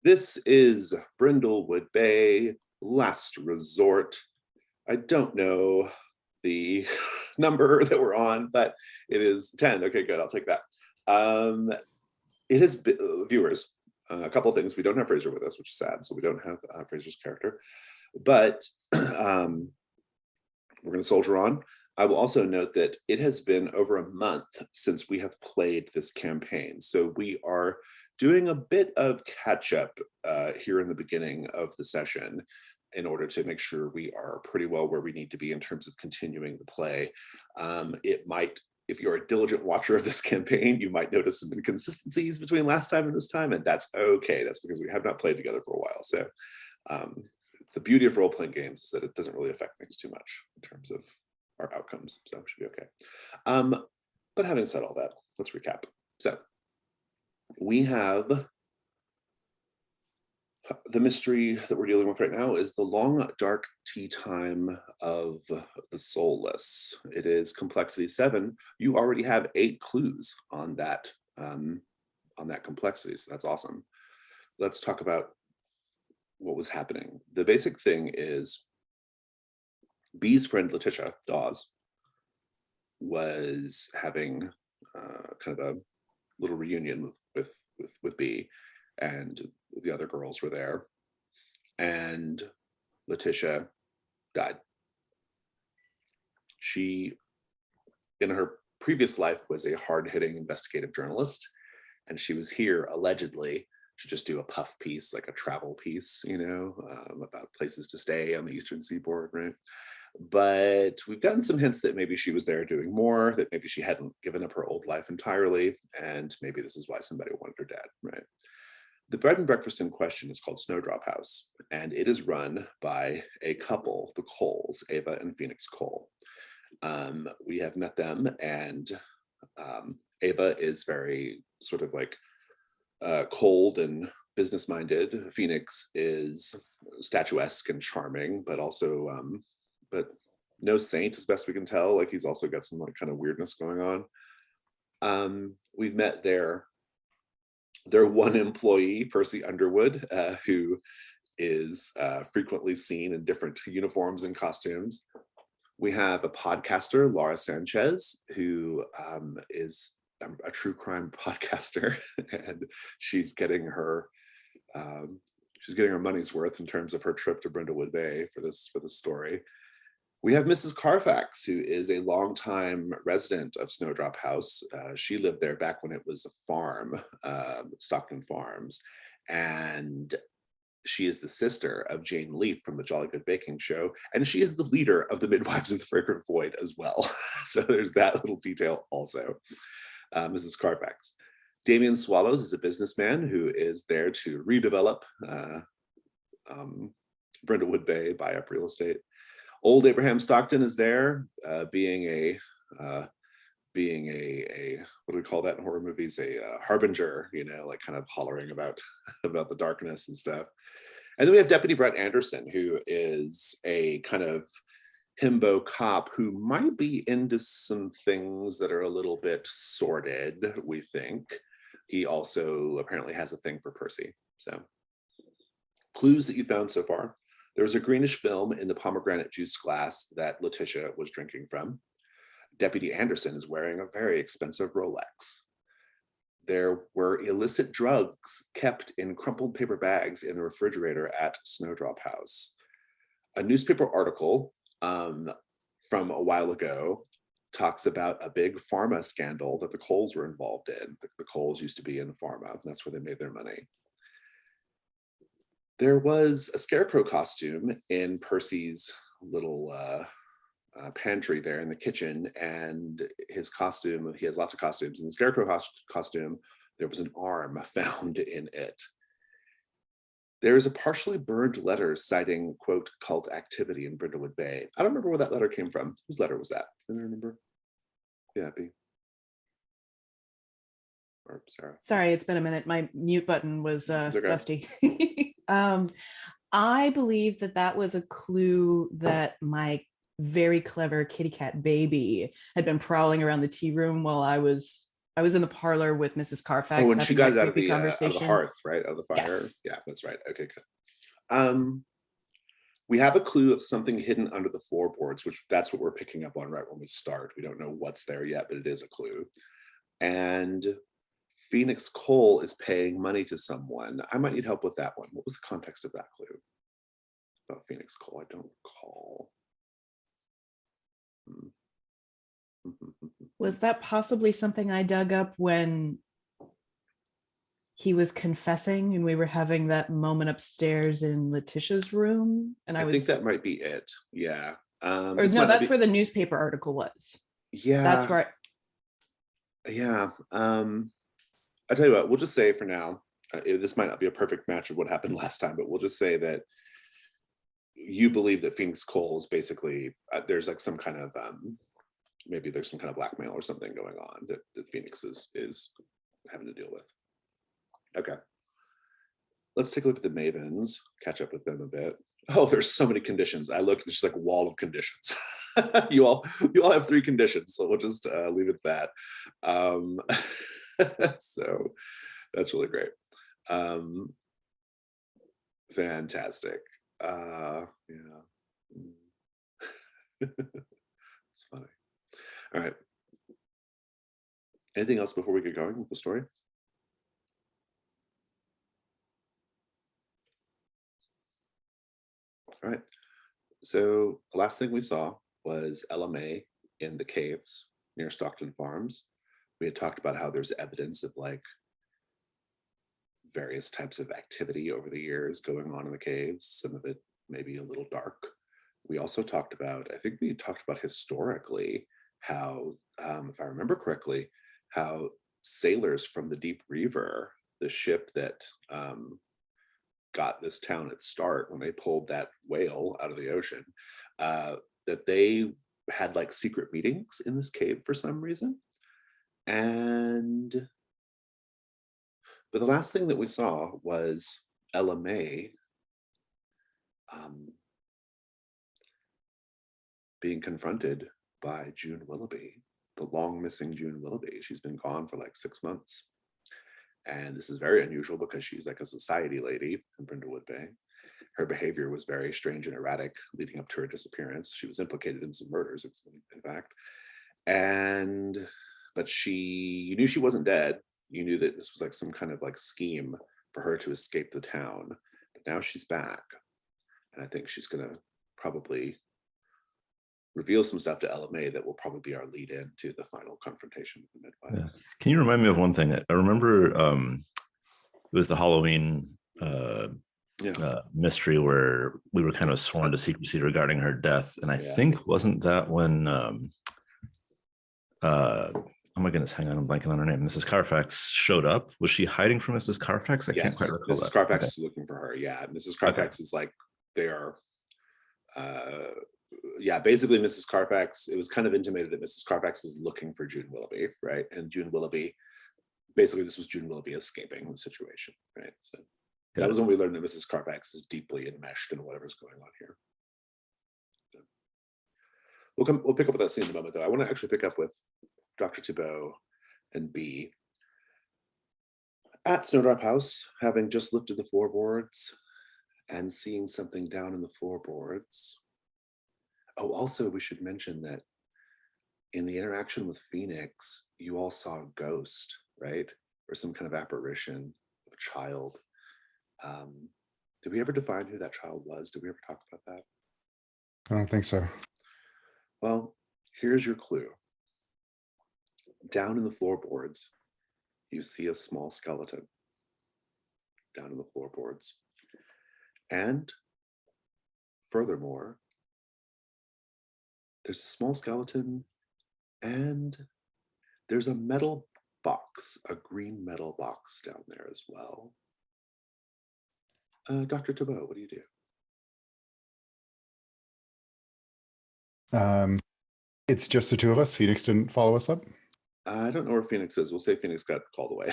This is Brindlewood Bay, Last Resort. I don't know the number that we're on, but it is 10. Okay, good. I'll take that. It has been, viewers, a couple of things. We don't have Fraser with us, which is sad. So we don't have Fraser's character, but we're going to soldier on. I will also note that it has been over a month since we have played this campaign. So we are doing a bit of catch up here in the beginning of the session in order to make sure we are pretty well where we need to be in terms of continuing the play. It might, if you're a diligent watcher of this campaign, you might notice some inconsistencies between last time and this time, and that's okay. That's because we have not played together for a while. So the beauty of role-playing games is that it doesn't really affect things too much in terms of our outcomes, so it should be okay. But having said all that, let's recap. So we have the mystery that we're dealing with right now is the long dark tea time of the soulless. It is complexity 7. You already have 8 clues on that complexity, so that's awesome. Let's talk about what was happening. The basic thing is Bee's friend Letitia Dawes was having kind of a little reunion with Bee, and the other girls were there, and Letitia died. She, in her previous life, was a hard-hitting investigative journalist, and she was here allegedly to just do a puff piece, like a travel piece, you know, about places to stay on the Eastern Seaboard, right? But we've gotten some hints that maybe she was there doing more, that maybe she hadn't given up her old life entirely, and maybe this is why somebody wanted her dead, right? The bed and breakfast in question is called Snowdrop House, and it is run by a couple, the Coles, Ava and Phoenix Cole. We have met them, and Ava is very sort of like cold and business-minded. Phoenix is statuesque and charming, but also but no saint as best we can tell. Like he's also got some like kind of weirdness going on. We've met their one employee, Percy Underwood, who is frequently seen in different uniforms and costumes. We have a podcaster, Laura Sanchez, who is a true crime podcaster, and she's getting her money's worth in terms of her trip to Brindlewood Bay for this story. We have Mrs. Carfax, who is a longtime resident of Snowdrop House. She lived there back when it was a farm, Stockton Farms, and she is the sister of Jane Leaf from the Jolly Good Baking Show, and she is the leader of the Midwives of the Fragrant Void as well. So there's that little detail also. Mrs. Carfax. Damien Swallows is a businessman who is there to redevelop Brindlewood Bay, buy up real estate. Old Abraham Stockton is there, being a what do we call that in horror movies? A harbinger, you know, like kind of hollering about the darkness and stuff. And then we have Deputy Brett Anderson, who is a kind of himbo cop who might be into some things that are a little bit sordid, we think. He also apparently has a thing for Percy. So, clues that you found so far. There's a greenish film in the pomegranate juice glass that Letitia was drinking from. Deputy Anderson is wearing a very expensive Rolex. There were illicit drugs kept in crumpled paper bags in the refrigerator at Snowdrop House. A newspaper article from a while ago talks about a big pharma scandal that the Coles were involved in. The Coles used to be in pharma, and that's where they made their money. There was a scarecrow costume in Percy's little pantry there in the kitchen, and his costume, he has lots of costumes. In the scarecrow costume, there was an arm found in it. There is a partially burned letter citing, quote, cult activity in Brindlewood Bay. I don't remember where that letter came from. Whose letter was that? Can you remember? Yeah, B. Or Sarah. Sorry, it's been a minute. My mute button was okay. dusty. I believe that was a clue that my very clever kitty cat baby had been prowling around the tea room while I was I was in the parlor with Mrs. Oh, Carfax and she having got that it creepy out of the conversation. hearth, right? Out of the fire. Yes. Yeah, that's right. Okay, good. We have a clue of something hidden under the floorboards, which that's what we're picking up on right when we start. We don't know what's there yet, but it is a clue. And Phoenix Cole is paying money to someone. I might need help with that one. What was the context of that clue about Phoenix Cole? I don't recall. Was that possibly something I dug up when he was confessing and we were having that moment upstairs in Letitia's room? And I think that might be it. Yeah. or This no, might not that's be. where the newspaper article was. That's Yeah. where Yeah. I tell you what, we'll just say for now, this might not be a perfect match of what happened last time, but we'll just say that you believe that Phoenix Cole is basically, there's like some kind of, maybe there's some kind of blackmail or something going on that Phoenix is having to deal with. Okay. Let's take a look at the Mavens, catch up with them a bit. Oh, there's so many conditions. I looked, there's like a wall of conditions. you all have 3 conditions, so we'll just leave it at that. So that's really great. Fantastic. Yeah. It's funny. All right. Anything else before we get going with the story? All right. So the last thing we saw was Ella May in the caves near Stockton Farms. We had talked about how there's evidence of like various types of activity over the years going on in the caves. Some of it maybe a little dark. We also talked about, I think we talked about historically how, if I remember correctly, how sailors from the Deep Reaver, the ship that got this town its start when they pulled that whale out of the ocean, that they had like secret meetings in this cave for some reason. But the last thing that we saw was Ella May being confronted by June Willoughby, the long missing June Willoughby. She's been gone for like 6 months. And this is very unusual because she's like a society lady in Brindlewood Bay. Her behavior was very strange and erratic leading up to her disappearance. She was implicated in some murders, in fact. But you knew she wasn't dead. You knew that this was like some kind of like scheme for her to escape the town. But now she's back. And I think she's gonna probably reveal some stuff to Ella May that will probably be our lead in to the final confrontation with the Midwives. Yeah. Can you remind me of one thing? I remember it was the Halloween mystery where we were kind of sworn to secrecy regarding her death. And I think, wasn't that when, oh my goodness, hang on, I'm blanking on her name. Mrs. Carfax showed up. Was she hiding from Mrs. Carfax? I can't quite recall. Mrs. Carfax is looking for her. Yeah, Mrs. Carfax is like, they are, basically Mrs. Carfax, it was kind of intimated that Mrs. Carfax was looking for June Willoughby, right? And June Willoughby, basically this was June Willoughby escaping the situation, right? So that was when we learned that Mrs. Carfax is deeply enmeshed in whatever's going on here. So we'll pick up with that scene in a moment, though. I want to actually pick up with Dr. Thibault and B at Snowdrop House, having just lifted the floorboards and seeing something down in the floorboards. Oh, also, we should mention that in the interaction with Phoenix, you all saw a ghost, right? Or some kind of apparition of a child. Did we ever define who that child was? Did we ever talk about that? I don't think so. Well, here's your clue. Down in the floorboards, you see a small skeleton down in the floorboards. And furthermore, there's a small skeleton and there's a metal box, a green metal box down there as well. Dr. Thibault, what do you do? It's just the two of us. Phoenix didn't follow us up. I don't know where Phoenix is. We'll say Phoenix got called away.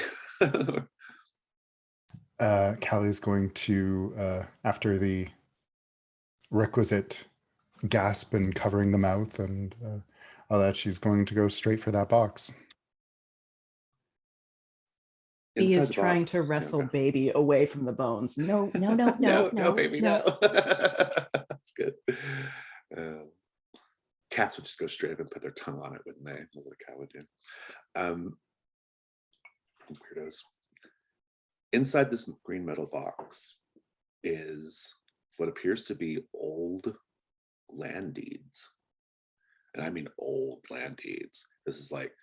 Callie's going to, after the requisite gasp and covering the mouth and all that, she's going to go straight for that box. Okay. All right. He Inside is the trying to box. Yeah, wrestle okay. baby away from the bones. No, no, no, no, No, baby, no. no. That's good. Cats would just go straight up and put their tongue on it, wouldn't they? That's what a cat would do. Weirdos. Inside this green metal box is what appears to be old land deeds. And I mean old land deeds. This is like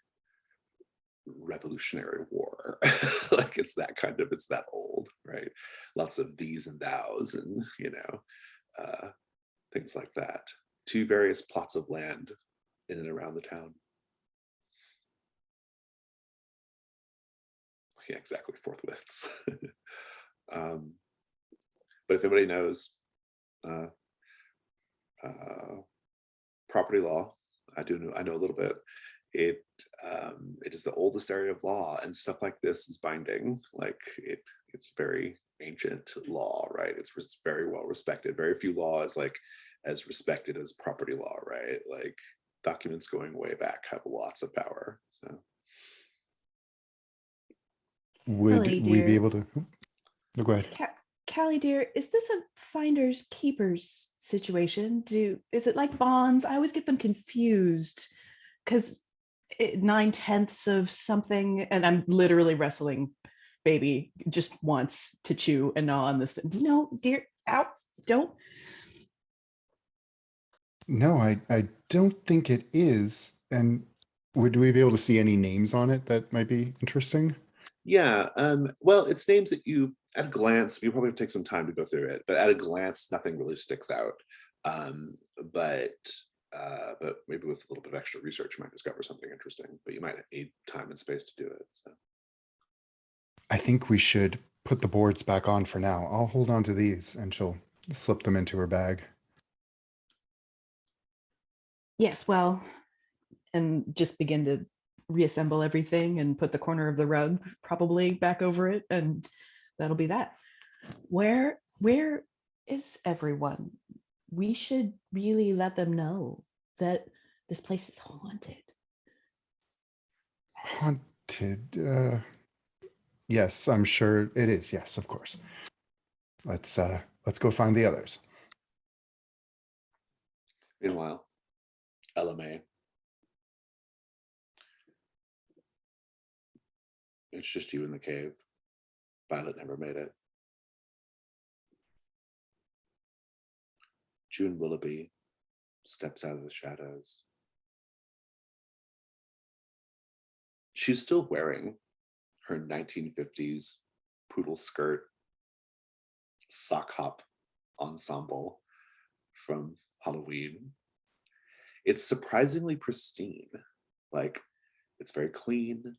Revolutionary War. Like it's that old, right? Lots of these and thous and, things like that. 2 various plots of land in and around the town. Yeah, exactly, forthwiths. But if anybody knows property law, I know a little bit. It is the oldest area of law, and stuff like this is binding. Like it's very ancient law, right? It's very well respected. Very few law is like as respected as property law, right? Like documents going way back have lots of power. So Would Callie, we be dear. able to? No, go ahead. Callie, dear, is this a finders keepers situation? Is it like bonds? I always get them confused because 9/10 of something, and I'm literally wrestling baby just once to chew and gnaw on this. No, dear, out, don't. No, I don't think it is. And would we be able to see any names on it that might be interesting? yeah, well, it's names that you, at a glance, you probably have to take some time to go through it, but at a glance, nothing really sticks out. But maybe with a little bit of extra research, you might discover something interesting, but you might need time and space to do it. So I think we should put the boards back on for now. I'll hold on to these and she'll slip them into her bag. Yes, well, and just begin to reassemble everything and put the corner of the rug probably back over it, and that'll be that. Where is everyone? We should really let them know that this place is haunted. Haunted. Yes, I'm sure it is. Yes, of course. Let's go find the others. meanwhile, LMA. It's just you in the cave. Violet never made it. June Willoughby steps out of the shadows. She's still wearing her 1950s poodle skirt sock hop ensemble from Halloween. It's surprisingly pristine. Like, it's very clean.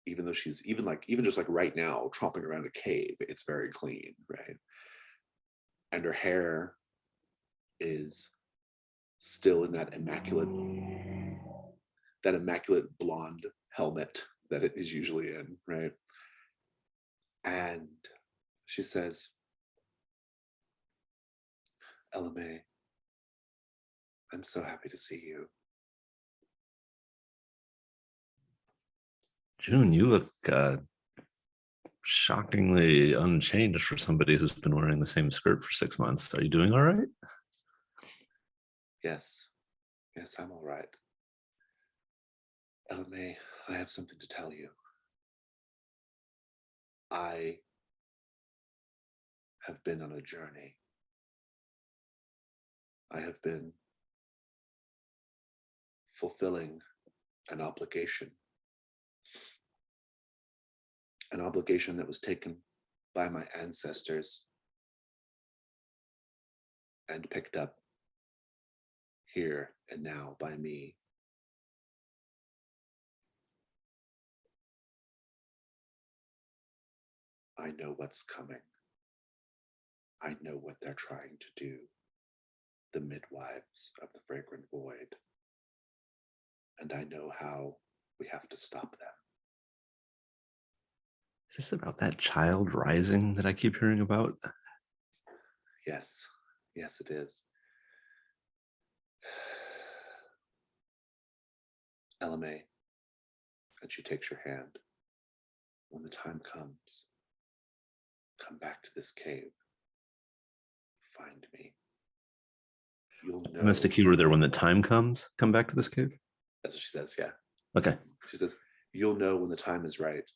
Even though she's even just like right now tromping around a cave, it's very clean, right? And her hair is still in that immaculate blonde helmet that it is usually in, right? And she says, LMA, I'm so happy to see you. June, you look shockingly unchanged for somebody who's been wearing the same skirt for 6 months. Are you doing all right? Yes, I'm all right. LMA, I have something to tell you. I have been on a journey. I have been fulfilling an obligation that was taken by my ancestors and picked up here and now by me. I know what's coming. I know what they're trying to do. The Midwives of the Fragrant Void. And I know how we have to stop them. Is this about that child rising that I keep hearing about? Yes, it is. LMA, and she takes your hand. when the time comes, come back to this cave. Find me. You'll know. Domestic keyword there. When the time comes, come back to this cave. That's what she says, yeah. Okay. She says, you'll know when the time is right.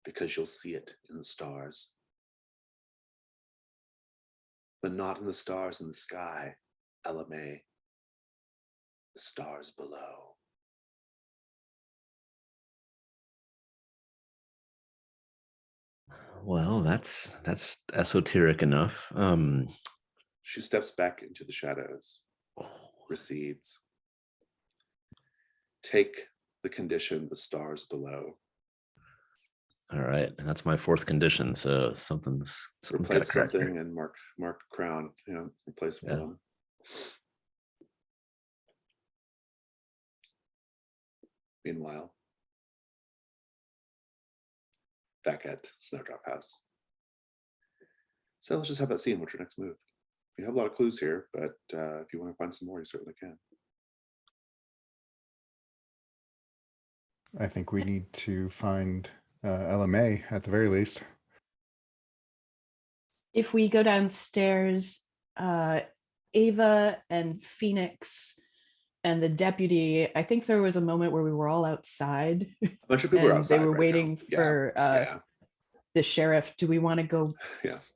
Because you'll see it in the stars. But not in the stars in the sky, LMA. The stars below. Well, that's esoteric enough. She steps back into the shadows, recedes. Take the condition, the stars below. All right, and that's my fourth condition. So something's gotta Replace crack something here. and mark crown. Replace one of them. Meanwhile, back at Snowdrop House. So let's just have that scene. What's your next move? You have a lot of clues here, but if you want to find some more, you certainly can. I think we need to find LMA at the very least. If we go downstairs, Ava and Phoenix and the deputy, I think there was a moment where we were all outside. A bunch of people are and outside. they were right waiting now. for the sheriff. Do we want to go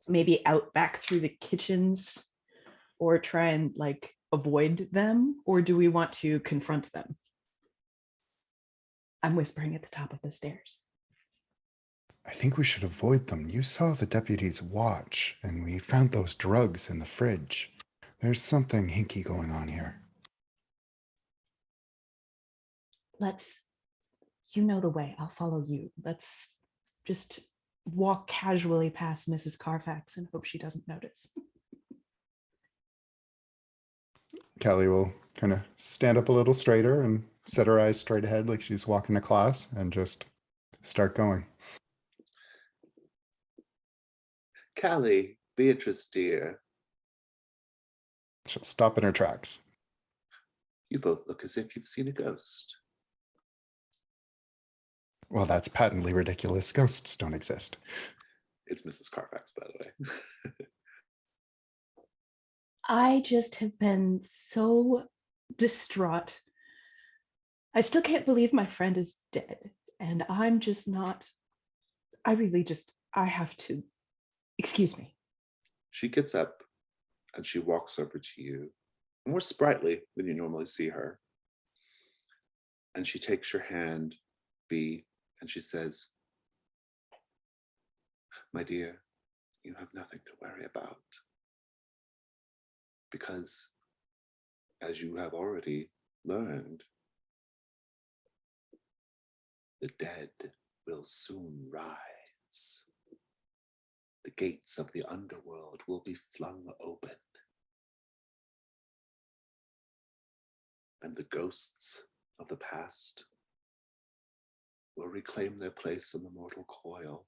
maybe out back through the kitchens or try and like avoid them? Or do we want to confront them? I'm whispering at the top of the stairs. I think we should avoid them. You saw the deputy's watch, and we found those drugs in the fridge. There's something hinky going on here. You know the way. I'll follow you. Let's just walk casually past Mrs. Carfax and hope she doesn't notice. Callie will kind of stand up a little straighter and set her eyes straight ahead like she's walking to class and just start going. Callie, Beatrice dear. She'll stop in her tracks. You both look as if you've seen a ghost. Well, that's patently ridiculous. Ghosts don't exist. It's Mrs. Carfax, by the way. I just have been so distraught. I still can't believe my friend is dead. And I'm just not, I have to, excuse me. She gets up and she walks over to you, more sprightly than you normally see her. And she takes your hand, B, and she says, my dear, you have nothing to worry about. Because, as you have already learned, the dead will soon rise. The gates of the underworld will be flung open. And the ghosts of the past will reclaim their place in the mortal coil.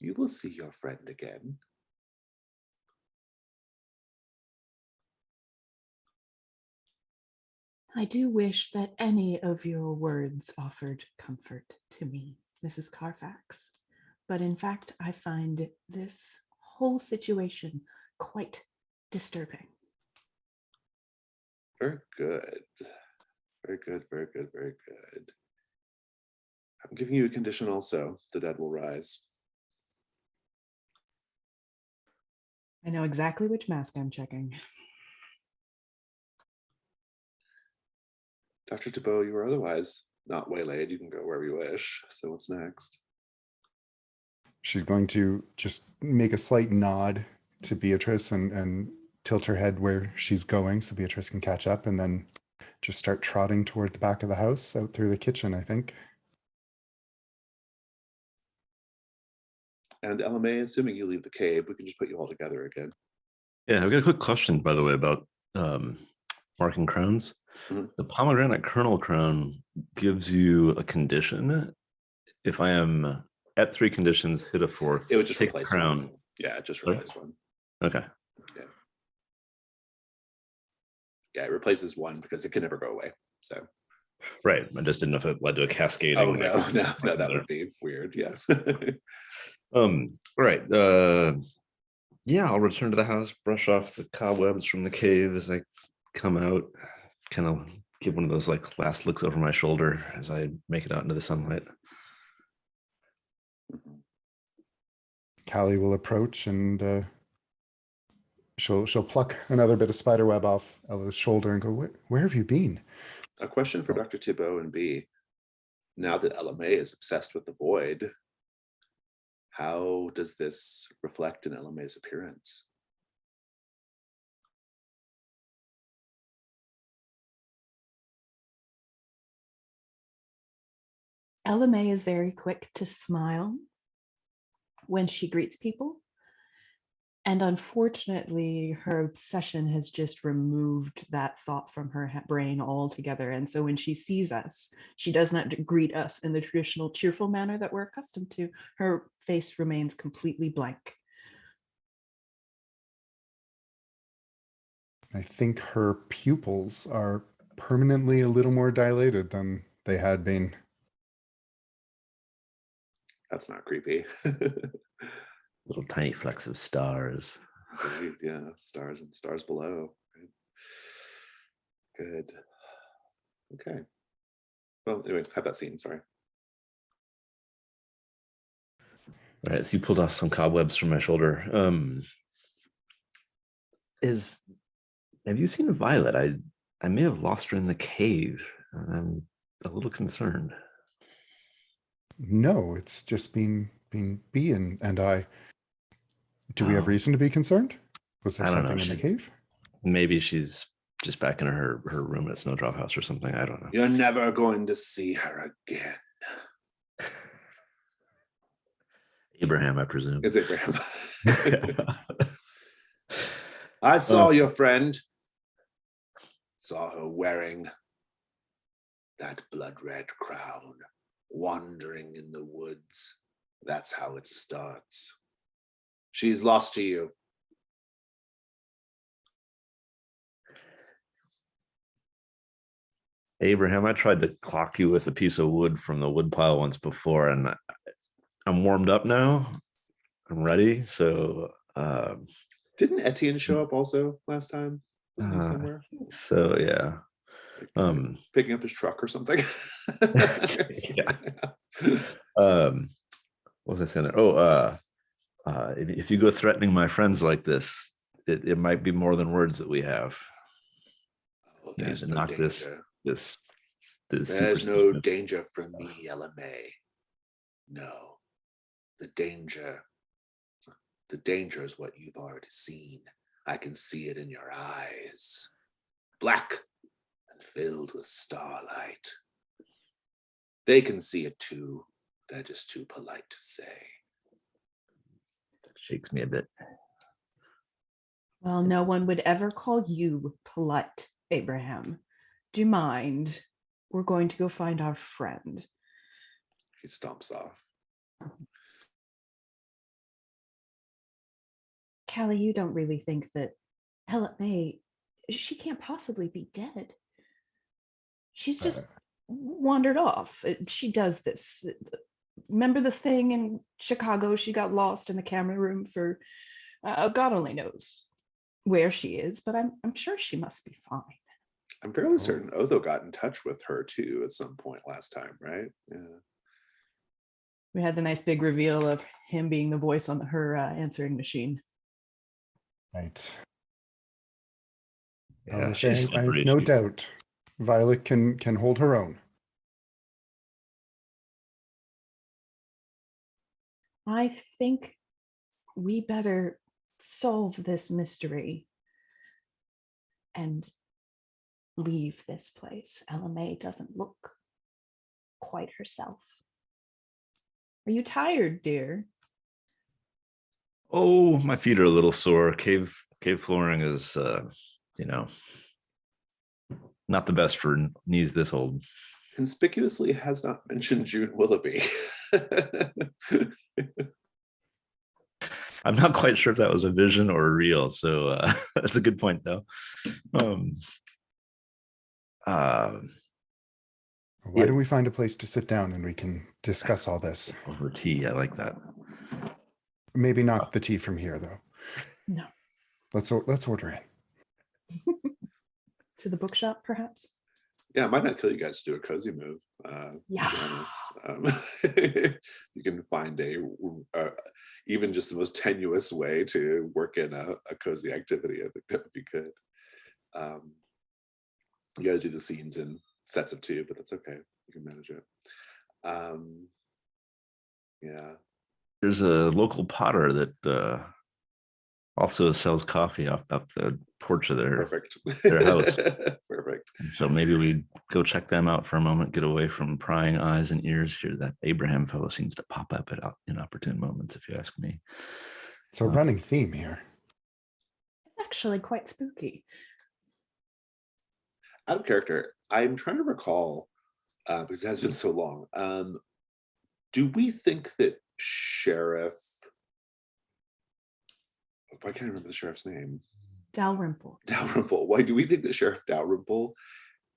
You will see your friend again. I do wish that any of your words offered comfort to me, Mrs. Carfax. But in fact, I find this whole situation quite disturbing. Very good. Very good, very good, very good. I'm giving you a condition also. The dead will rise. I know exactly which mask I'm checking. Dr. Tabot, you are otherwise not waylaid. You can go wherever you wish. So what's next? She's going to just make a slight nod to Beatrice and tilt her head where she's going so Beatrice can catch up, and then just start trotting toward the back of the house out through the kitchen, I think. And LMA, assuming you leave the cave, we can just put you all together again. Yeah, I've got a quick question, by the way, about marking crowns. Mhm. The pomegranate kernel crown gives you a condition. If I am at 3 conditions, hit a 4th, It would just take replace crown. one. Yeah, just Sorry? replace one. Okay. Yeah, it replaces one because it can never go away. So Right. I just didn't know if it led to a cascading. Oh, like, no, that would be weird. Yeah. Right. Yeah, I'll return to the house, brush off the cobwebs from the cave as I come out, kind of give one of those like last looks over my shoulder as I make it out into the sunlight. Callie will approach and she'll pluck another bit of spider web off Ella's shoulder and go, where have you been? A question for Dr. Thibault and B. Now that Ella May is obsessed with the void, how does this reflect in Ella May's appearance? Ella May is very quick to smile when she greets people. And unfortunately, her obsession has just removed that thought from her brain altogether. And so when she sees us, she does not greet us in the traditional cheerful manner that we're accustomed to. Her face remains completely blank. I think her pupils are permanently a little more dilated than they had been. That's not creepy. Little tiny flecks of stars. Indeed, yeah, stars and stars below. Right? Good. Okay. Well, anyway, have that scene. Sorry. All right, so you pulled off some cobwebs from my shoulder. Have you seen Violet? I may have lost her in the cave. I'm a little concerned. No, it's just been B and I. Do we have reason to be concerned? Was there I don't something know. in the cave? Maybe she's just back in her room at Snowdrop House or something. I don't know. You're never going to see her again. Abraham, I presume. It's Abraham. I saw your friend. Saw her wearing that blood red crown, wandering in the woods. That's how it starts. She's lost to you. Abraham, I tried to clock you with a piece of wood from the woodpile once before, and I'm warmed up now. I'm ready. So didn't Etienne show up also last time? Wasn't he somewhere? So yeah. Picking up his truck or something. Yeah. What was I saying? Oh, if you go threatening my friends like this, it might be more than words that we have. Oh, there's no knock danger. This There's no danger from me, Ella May. No. The danger is what you've already seen. I can see it in your eyes. Black and filled with starlight. They can see it too. They're just too polite to say. That shakes me a bit. Well, no one would ever call you polite, Abraham. Do you mind? We're going to go find our friend. He stomps off. Callie, you don't really think that Ella May, she can't possibly be dead. She's just wandered off. She does this. Remember the thing in Chicago? She got lost in the camera room for God only knows where she is, but I'm sure she must be fine. I'm fairly certain Otho got in touch with her too at some point last time, right? Yeah. We had the nice big reveal of him being the voice on her answering machine. Right. Yeah, I have no doubt Violet can hold her own. I think we better solve this mystery and leave this place. Ella May doesn't look quite herself. Are you tired, dear? Oh, my feet are a little sore. Cave flooring is not the best for knees this old. Conspicuously has not mentioned June Willoughby. I'm not quite sure if that was a vision or real, so that's a good point though. Why Yeah. don't we find a place to sit down and we can discuss all this? Over tea, I like that. Maybe not the tea from here, though. No. Let's order it. To the bookshop, perhaps? Yeah, it might not kill you guys to do a cozy move. To Yeah. be honest, you can find even just the most tenuous way to work in a cozy activity. I think that would be good. You got to do the scenes in sets of 2, but that's okay. You can manage it. Yeah. There's a local potter that also sells coffee off the porch of Perfect. their house. Perfect. So maybe we go check them out for a moment, get away from prying eyes and ears here. That Abraham fellow seems to pop up at inopportune moments, if you ask me. It's a running theme here. It's actually quite spooky. Out of character, I'm trying to recall, because it has been so long. Do we think that Sheriff, I can't remember the sheriff's name. Dalrymple. Dalrymple. Why do we think that Sheriff Dalrymple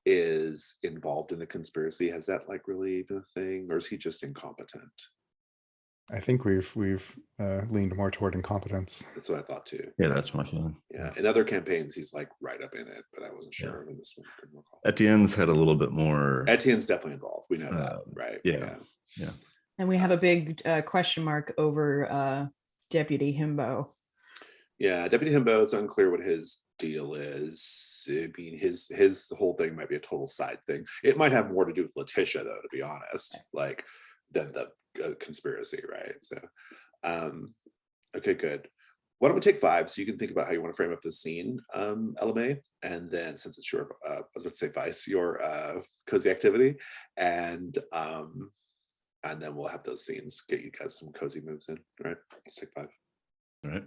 is involved in a conspiracy? Has that like really been a thing, or is he just incompetent? I think we've leaned more toward incompetence. That's what I thought too. Yeah, that's my feeling. Yeah. In other campaigns, he's like right up in it, but I wasn't sure in this one. Couldn't recall. Etienne's had a little bit more. Etienne's definitely involved. We know that, right? Yeah. And we have a big question mark over Deputy Himbo. Yeah, Deputy Himbo, it's unclear what his deal is. I mean, his whole thing might be a total side thing. It might have more to do with Letitia, though, to be honest, like than the conspiracy, right? So, okay, good. Why don't we take 5 so you can think about how you want to frame up the scene, LMA, and then since it's your, I was about to say Vice, your cozy activity, and then we'll have those scenes, get you guys some cozy moves in. All right, let's take 5. All right.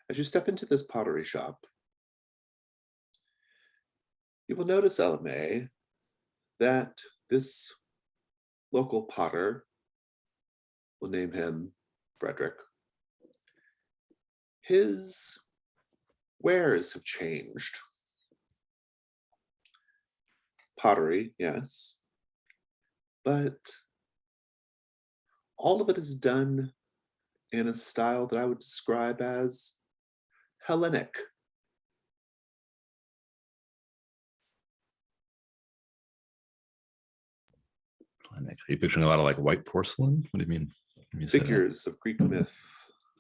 As you step into this pottery shop, you will notice, LMA, that this local potter, we'll name him Frederick, his wares have changed. Pottery, yes, but all of it is done in a style that I would describe as Hellenic. Are you picturing a lot of like white porcelain? What do you mean? Figures of Greek myth.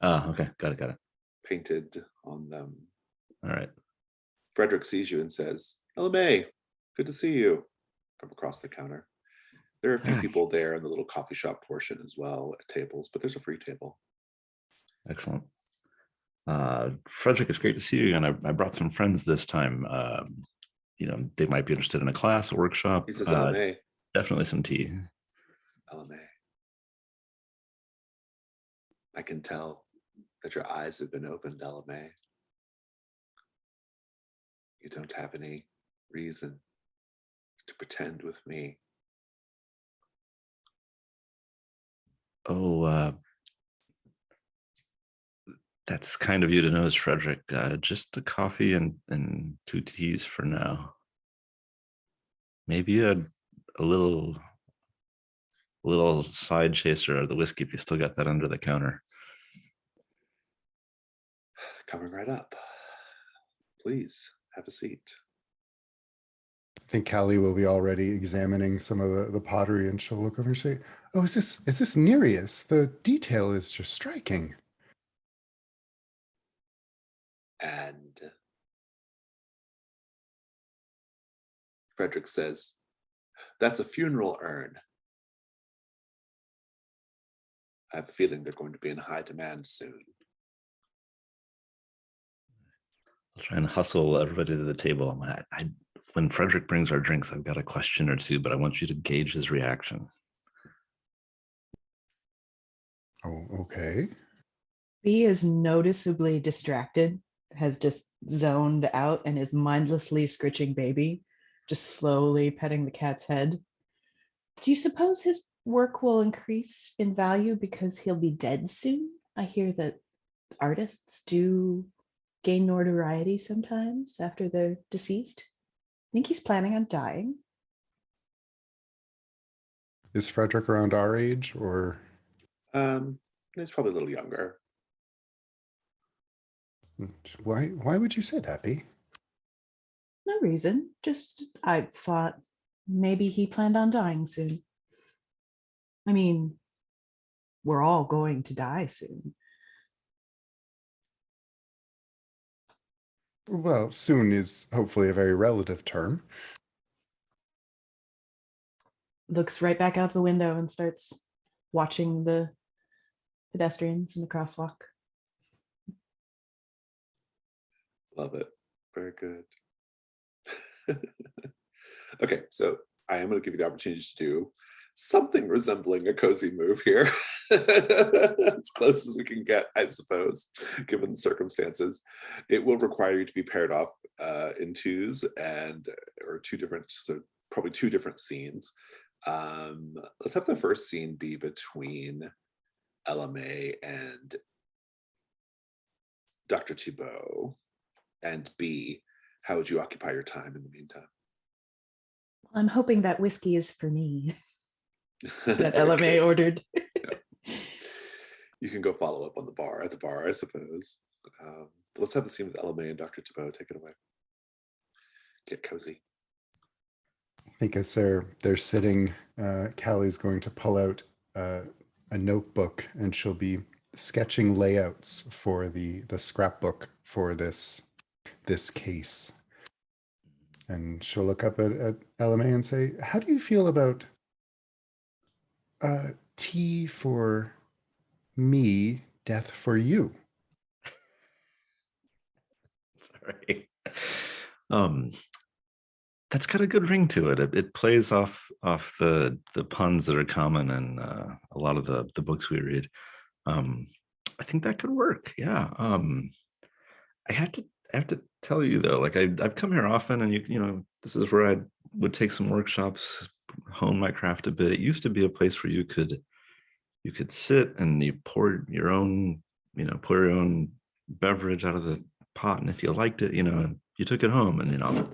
Ah, okay, got it. Painted on them. All right. Frederick sees you and says, LMA, good to see you, from across the counter. There are a few people there in the little coffee shop portion as well at tables, but there's a free table. Excellent. Frederick, it's great to see you again. I brought some friends this time. They might be interested in a class, a workshop. He says, LMA. Definitely some tea. LMA. I can tell that your eyes have been opened, LMA. You don't have any reason to pretend with me. Oh, that's kind of you to notice, Frederick. Just a coffee and 2 teas for now. Maybe a little side chaser of the whiskey if you still got that under the counter. Coming right up. Please have a seat. I think Callie will be already examining some of the pottery, and she'll look over and say, "Oh, is this Nereus? The detail is just striking." And Frederick says, that's a funeral urn. I have a feeling they're going to be in high demand soon. I'll try and hustle everybody to the table. When Frederick brings our drinks, I've got a question or 2, but I want you to gauge his reaction. Oh, okay. B is noticeably distracted, has just zoned out and is mindlessly scritching baby, just slowly petting the cat's head. Do you suppose his work will increase in value because he'll be dead soon? I hear that artists do gain notoriety sometimes after they're deceased. I think he's planning on dying. Is Frederick around our age, or He's probably a little younger. why would you say that, B? No reason. Just I thought maybe he planned on dying soon. I mean, we're all going to die soon. Well, soon is hopefully a very relative term. Looks right back out the window and starts watching the pedestrians in the crosswalk. Love it. Very good. Okay, so I am going to give you the opportunity to do something resembling a cozy move here. As close as we can get, I suppose, given the circumstances. It will require you to be paired off in twos or two different, so probably two different scenes. Let's have the first scene be between LMA and Dr. Thibault, and B, how would you occupy your time in the meantime? I'm hoping that whiskey is for me that Very LMA good. ordered. You can go follow up on at the bar, I suppose. Let's have the scene with LMA and Dr. Thibault. Take it away. Get cozy. I think as they're sitting, Callie's going to pull out a notebook, and she'll be sketching layouts for the scrapbook for this case. And she'll look up at LMA and say, "How do you feel about tea for me, death for you?" Sorry. That's got a good ring to it. It plays off the puns that are common in a lot of the books we read. I think that could work. Yeah. I have to tell you though, like I've come here often, and you know, this is where I would take some workshops, hone my craft a bit. It used to be a place where you could sit and you pour your own beverage out of the pot, and if you liked it, you took it home, and I'll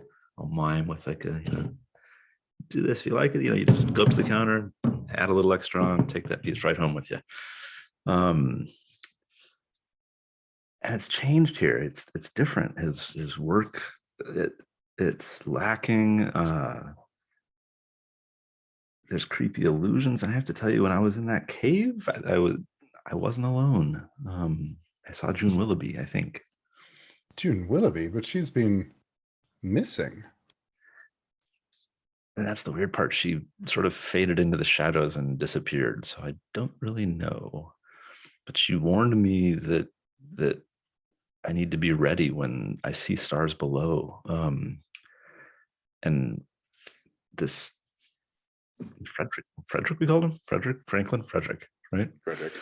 mime with like do this if you like it. You just go up to the counter, add a little extra on, take that piece right home with you. And it's changed here. It's different. His work, it's lacking. There's creepy illusions. And I have to tell you, when I was in that cave, I wasn't alone. I saw June Willoughby, I think. June Willoughby, but she's been missing. And that's the weird part. She sort of faded into the shadows and disappeared. So I don't really know. But she warned me that I need to be ready when I see stars below. And this Frederick, we called him? Frederick, right? Frederick.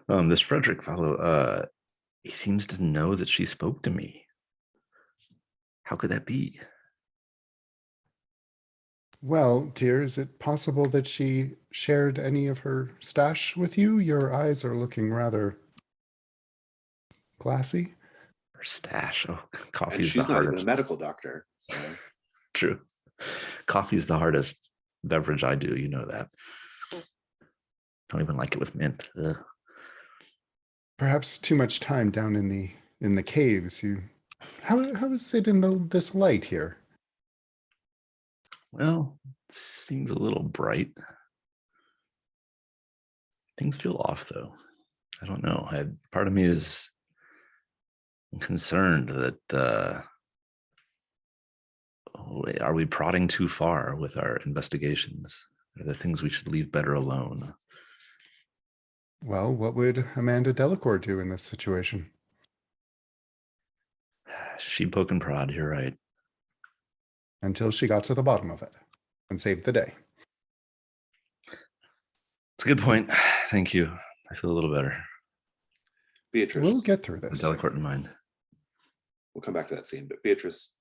This Frederick fellow, he seems to know that she spoke to me. How could that be? Well, dear, is it possible that she shared any of her stash with you? Your eyes are looking rather glassy. Her stash. Oh, And coffee's she's the not even hardest. a medical doctor. So. True. Coffee's the hardest beverage I do. You know that. Don't even like it with mint. Ugh. Perhaps too much time down in the caves. How is it in this light here? Well, it seems a little bright. Things feel off though. I don't know. Part of me is concerned that are we prodding too far with our investigations? Are there things we should leave better alone? Well, what would Amanda Delacour do in this situation? She poke and prod, you're right. Until she got to the bottom of it and saved the day. It's a good point. Thank you. I feel a little better. Beatrice. We'll get through this. Delacour in mind. We'll come back to that scene, but Beatrice,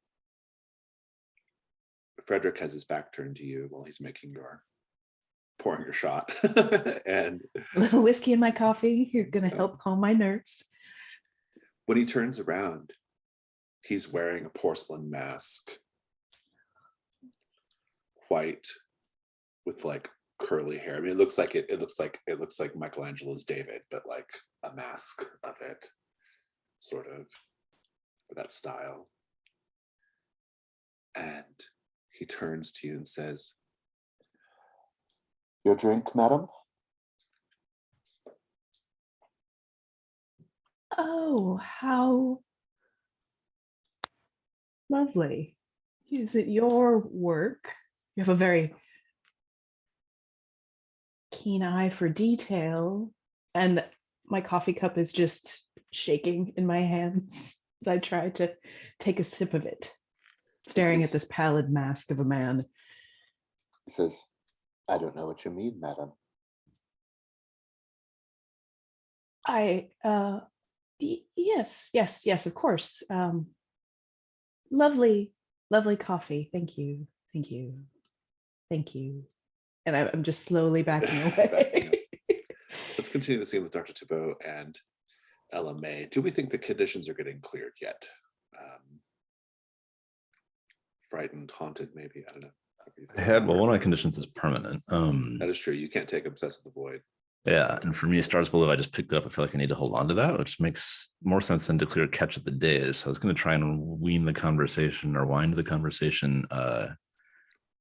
Frederick has his back turned to you while he's pouring your shot. And A little whiskey in my coffee. You're going to help calm my nerves. when he turns around, He's wearing a porcelain mask, white, with like curly hair. I mean, it looks like Michelangelo's David, but like a mask of it, sort of, for that style. And he turns to you and says, "Your drink, madam?" Oh, how lovely. Is it your work? You have a very keen eye for detail. And my coffee cup is just shaking in my hands as I try to take a sip of it, staring at this pallid mask of a man. He says, "I don't know what you mean, madam." Yes, of course. Lovely, lovely coffee. Thank you. And I'm just slowly backing away. Backing up. Let's continue the scene with Dr. Thibault and Ella May. Do we think the conditions are getting cleared yet? Frightened, haunted, maybe. I don't know. Well, one of my conditions is permanent. That is true. You can't take Obsess with the Void. Yeah, and for me, Stars Below, I just picked it up. I feel like I need to hold on to that, which makes more sense than Declare Catch of the Days. So I was going to try and wind the conversation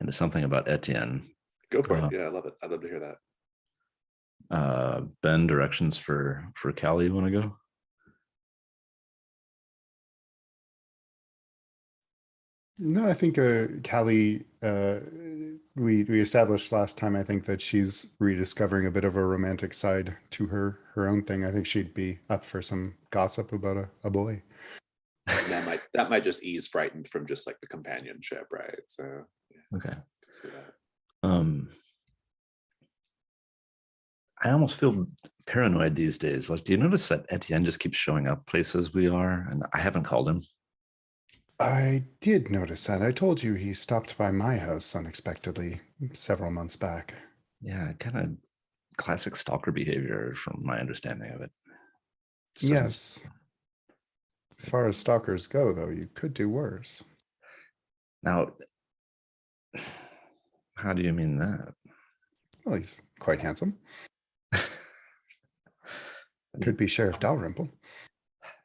into something about Etienne. Go for it. Yeah, I love it. I'd love to hear that. Ben, directions for Callie, you want to go? No, I think Callie, we established last time, I think that she's rediscovering a bit of a romantic side to her own thing. I think she'd be up for some gossip about a boy. And that might just ease Frightened from just like the companionship, right? So yeah, Okay. I can see that. I almost feel paranoid these days. Like, do you notice that Etienne just keeps showing up places we are, and I haven't called him? I did notice that. I told you he stopped by my house unexpectedly several months back. Yeah, kind of classic stalker behavior from my understanding of it. Yes. As far as stalkers go, though, you could do worse. Now, how do you mean that? Well, he's quite handsome. Could be Sheriff Dalrymple.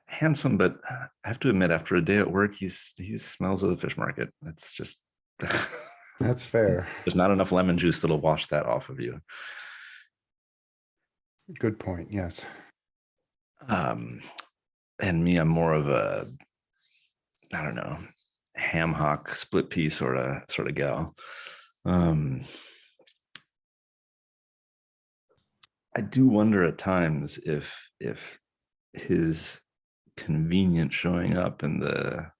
Handsome, but I have to admit, after a day at work, he smells of the fish market. That's just That's fair. There's not enough lemon juice that'll wash that off of you. Good point. Yes. And me, I'm more of a, I don't know, ham hock split pea sort of gal. I do wonder at times if his convenient showing up in the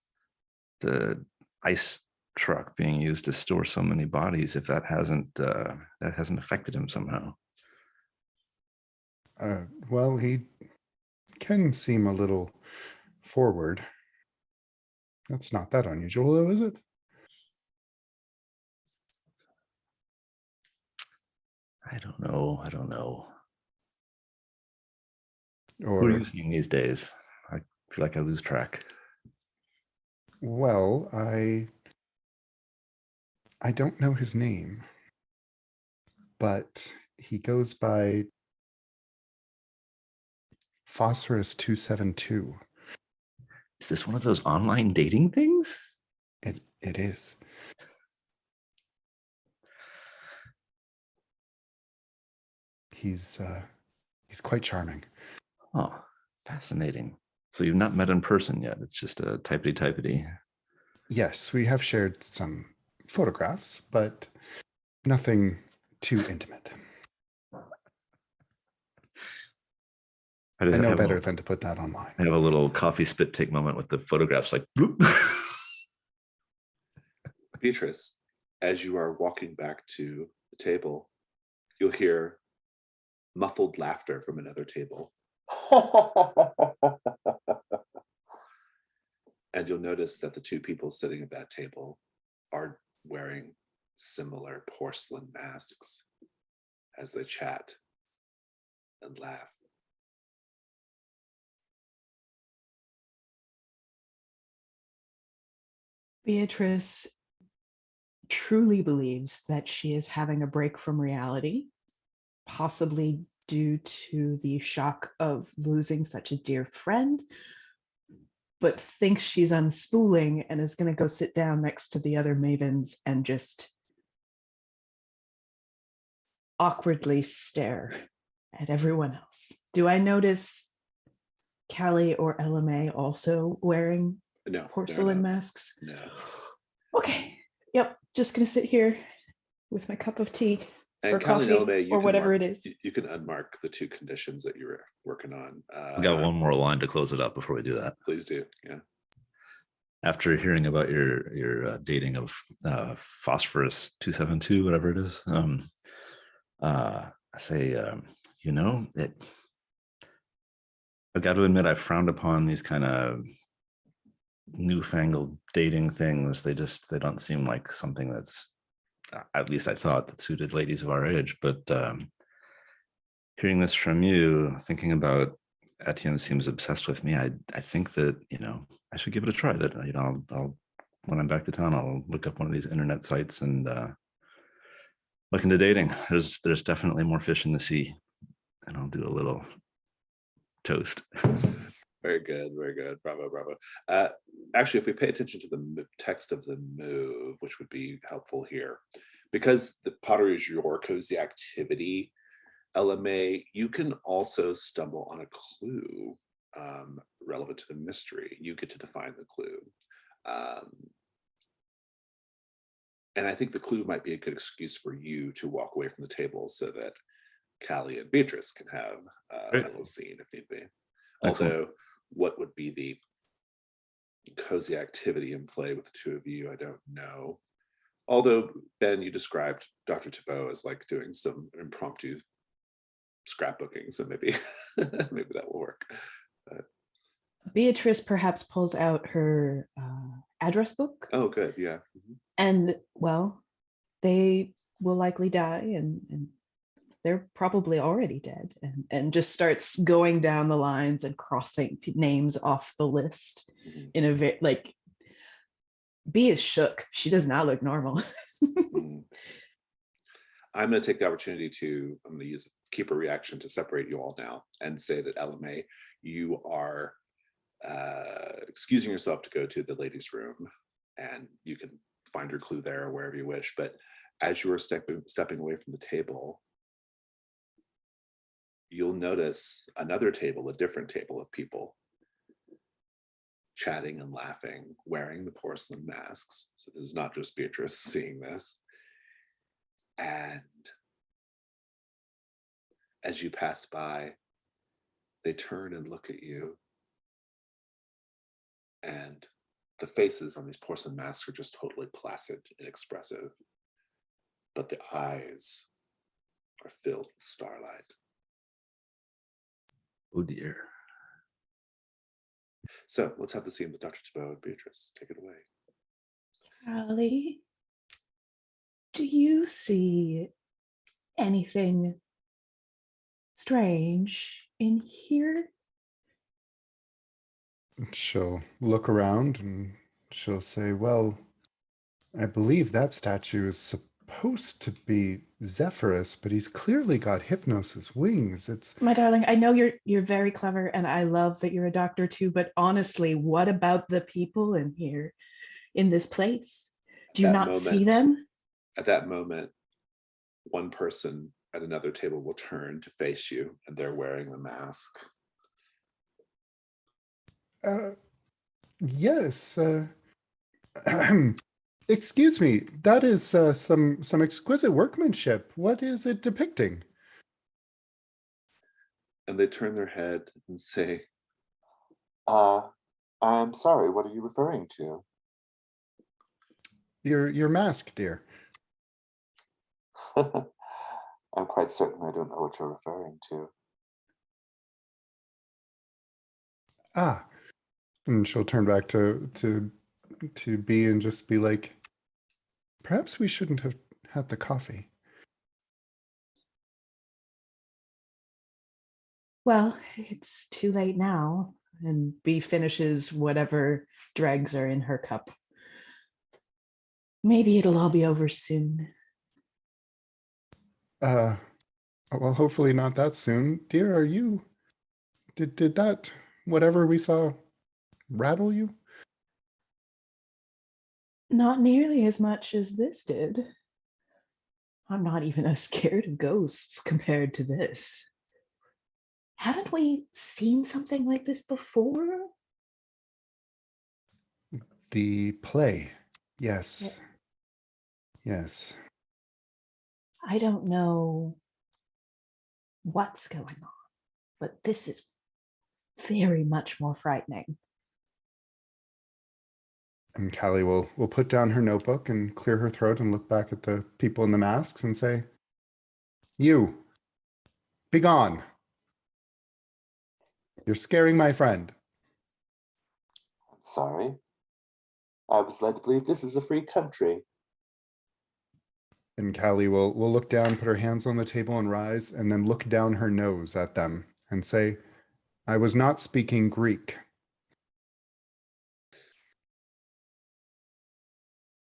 ice truck being used to store so many bodies, if that hasn't affected him somehow. Well, he can seem a little forward. That's not that unusual, though, is it? I don't know. Or, who are you seeing these days? I feel like I lose track. well, I don't know his name, but he goes by Phosphorus 272. Is this one of those online dating things? It is. He's quite charming. Oh, fascinating. So you've not met in person yet. It's just a typity. Yes, we have shared some photographs, but nothing too intimate. I know better than to put that online. I have a little coffee spit take moment with the photographs, like bloop. Beatrice, as you are walking back to the table, you'll hear muffled laughter from another table. And you'll notice that the two people sitting at that table are wearing similar porcelain masks as they chat and laugh. Beatrice truly believes that she is having a break from reality, possibly due to the shock of losing such a dear friend, but thinks she's unspooling and is going to go sit down next to the other mavens and just awkwardly stare at everyone else. Do I notice Callie or LMA also wearing No, porcelain masks? No. Okay. Yep. Just going to sit here with my cup of tea And or Callie and coffee Elbe, you or can whatever mark, it is. you can unmark the 2 conditions that you were working on. We got one more line to close it up before we do that. Please do. Yeah. After hearing about your dating of phosphorus 272, whatever it is, I say, I've got to admit, I frowned upon these kind of newfangled dating things. They don't seem like something that's, at least I thought, that suited ladies of our age. But hearing this from you, thinking about Etienne seems obsessed with me. I think that, I should give it a try. That, I'll when I'm back to town, I'll look up one of these internet sites and look into dating. There's definitely more fish in the sea, and I'll do a little toast. Very good. Very good. Bravo. Bravo. Actually, if we pay attention to the text of the move, which would be helpful here, because the pottery is your cozy activity, LMA, you can also stumble on a clue relevant to the mystery. You get to define the clue. And I think the clue might be a good excuse for you to walk away from the table so that Callie and Beatrice can have a little scene if need be. Excellent. Although, what would be the cozy activity in play with the 2 of you, I don't know. Although, Ben, you described Dr. Thibault as like doing some impromptu scrapbooking, so maybe maybe that will work. Beatrice perhaps pulls out her address book. Oh, good. Yeah. Mm-hmm. And, well, they will likely die and they're probably already dead, and just starts going down the lines and crossing names off the list in a very, like, B is shook. She does not look normal. I'm going to take the opportunity I'm going to use keep a reaction to separate you all now and say that LMA, you are excusing yourself to go to the ladies' room, and you can find your clue there or wherever you wish. But as you are stepping away from the table, you'll notice another table, a different table of people chatting and laughing, wearing the porcelain masks. So this is not just Beatrice seeing this. And as you pass by, they turn and look at you. And the faces on these porcelain masks are just totally placid, inexpressive. But the eyes are filled with starlight. Oh dear. So let's have the scene with Dr. Thibault and Beatrice. Take it away. Callie, do you see anything strange in here? She'll look around and she'll say, well, I believe that statue is supposed to be Zephyrus, but he's clearly got Hypnos' wings. It's My darling, I know you're very clever and I love that you're a doctor too, but honestly, what about the people in here, in this place? Do you not see them? At that moment, one person at another table will turn to face you, and they're wearing the mask. Yes. Excuse me, that is some exquisite workmanship. What is it depicting? And they turn their head and say, I'm sorry, what are you referring to? Your mask, dear. I'm quite certain I don't know what you're referring to. Ah. And she'll turn back to B and just be like, perhaps we shouldn't have had the coffee. Well, it's too late now. And B finishes whatever dregs are in her cup. Maybe it'll all be over soon. Well, hopefully not that soon. Dear, are you... Did that, whatever we saw, rattle you? Not nearly as much as this did. I'm not even as scared of ghosts compared to this. Haven't we seen something like this before? The play. Yes. Yes. I don't know what's going on, but this is very much more frightening. And Callie will put down her notebook and clear her throat and look back at the people in the masks and say, "You, be gone. You're scaring my friend." I'm sorry. I was led to believe this is a free country. And Callie will look down, put her hands on the table and rise, and then look down her nose at them and say, "I was not speaking Greek."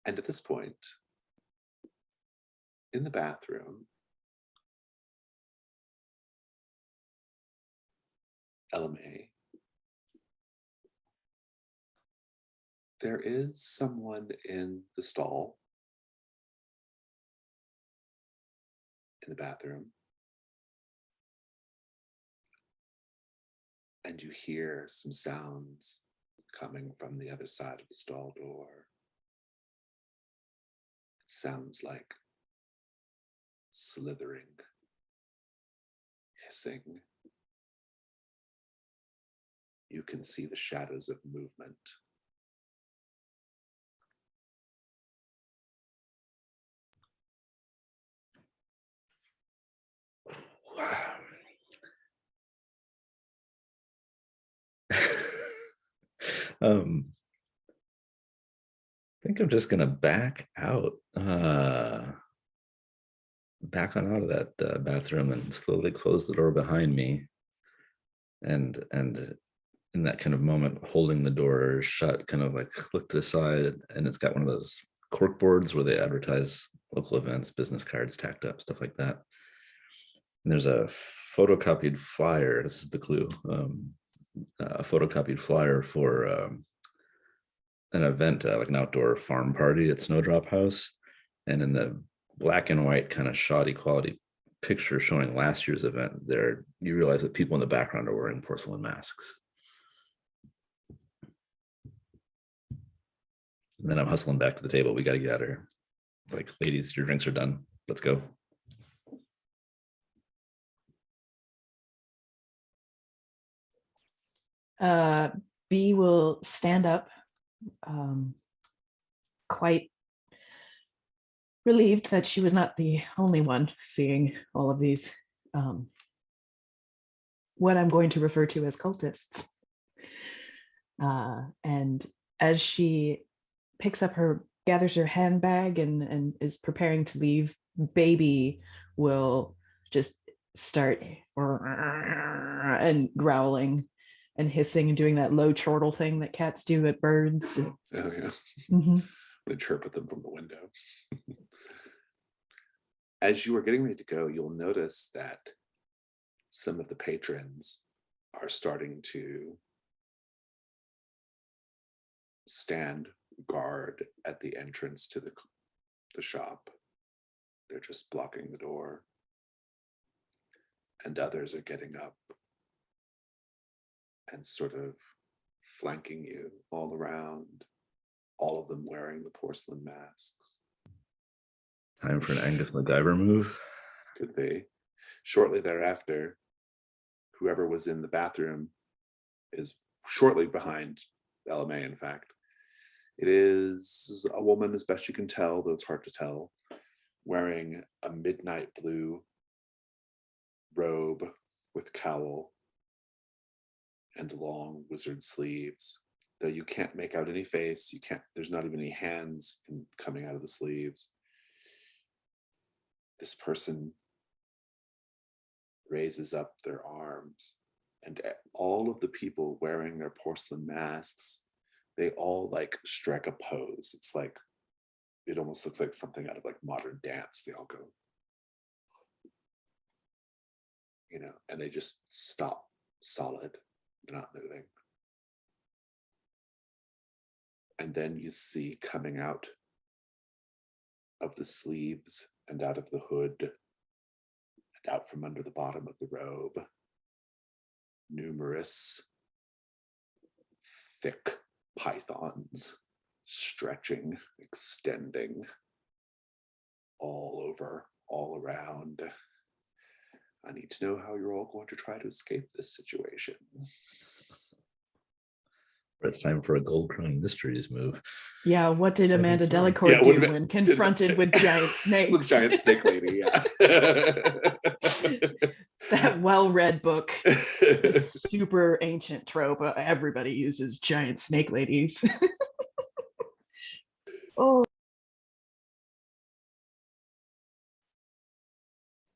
And at this point, in the bathroom, LMA, there is someone in the stall in the bathroom, and you hear some sounds coming from the other side of the stall door. It sounds like slithering, hissing. You can see the shadows of movement. I think I'm just gonna back out, back on out of that bathroom and slowly close the door behind me. And in that kind of moment, holding the door shut, kind of like look to the side, and it's got one of those cork boards where they advertise local events, business cards tacked up, stuff like that. And there's a photocopied flyer. This is the clue. A photocopied flyer for an event, like an outdoor farm party at Snowdrop House. And in the black and white kind of shoddy quality picture showing last year's event, there you realize that people in the background are wearing porcelain masks. And then I'm hustling back to the table. We got to get out of here. Like, ladies, your drinks are done. Let's go. B will stand up, quite relieved that she was not the only one seeing all of these, what I'm going to refer to as cultists. And as she gathers her handbag and is preparing to leave, Baby will just start and growling and hissing and doing that low chortle thing that cats do at birds. Oh, yeah. Mm-hmm. They chirp at them from the window. As you are getting ready to go, you'll notice that some of the patrons are starting to stand guard at the entrance to the shop. They're just blocking the door. And others are getting up and sort of flanking you all around, all of them wearing the porcelain masks. Time for an Angus MacGyver move. Could be. Shortly thereafter, whoever was in the bathroom is shortly behind LMA, in fact. It is a woman, as best you can tell, though it's hard to tell, wearing a midnight blue robe with cowl and long wizard sleeves. Though you can't make out any face, there's not even any hands coming out of the sleeves. This person raises up their arms, and all of the people wearing their porcelain masks, they all like strike a pose. It's like it almost looks like something out of like modern dance. They all go, you know, and they just stop solid. They're not moving. And then you see coming out of the sleeves and out of the hood and out from under the bottom of the robe, numerous thick pythons stretching, extending all over, all around. I need to know how you're all going to try to escape this situation. It's time for a Gold Crown Mysteries move. Yeah, what did Amanda so. Delacourt Yeah, what do did- when confronted with giant snakes? With giant snake lady, yeah. That well-read book. The super ancient trope. Everybody uses giant snake ladies. Oh,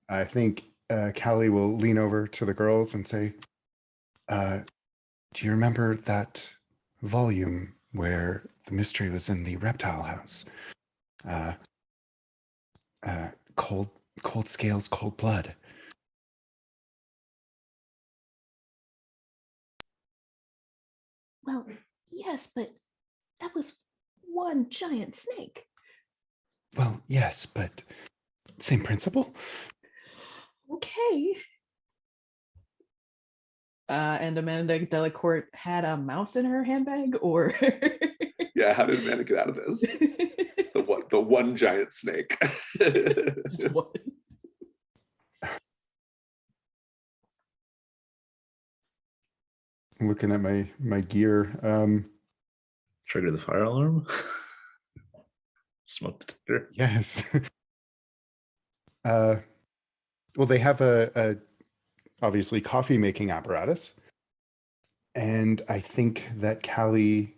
I think Callie will lean over to the girls and say, do you remember that volume where the mystery was in the reptile house? Cold scales, cold blood. well, yes, but that was one giant snake. Well, yes, but same principle? Okay. And Amanda Delacourt had a mouse in her handbag, or Yeah, how did Amanda get out of this? The one giant snake. just one. Looking at my gear. Trigger the fire alarm. Smoke detector. Yes. Well, they have a obviously coffee making apparatus, and I think that Callie,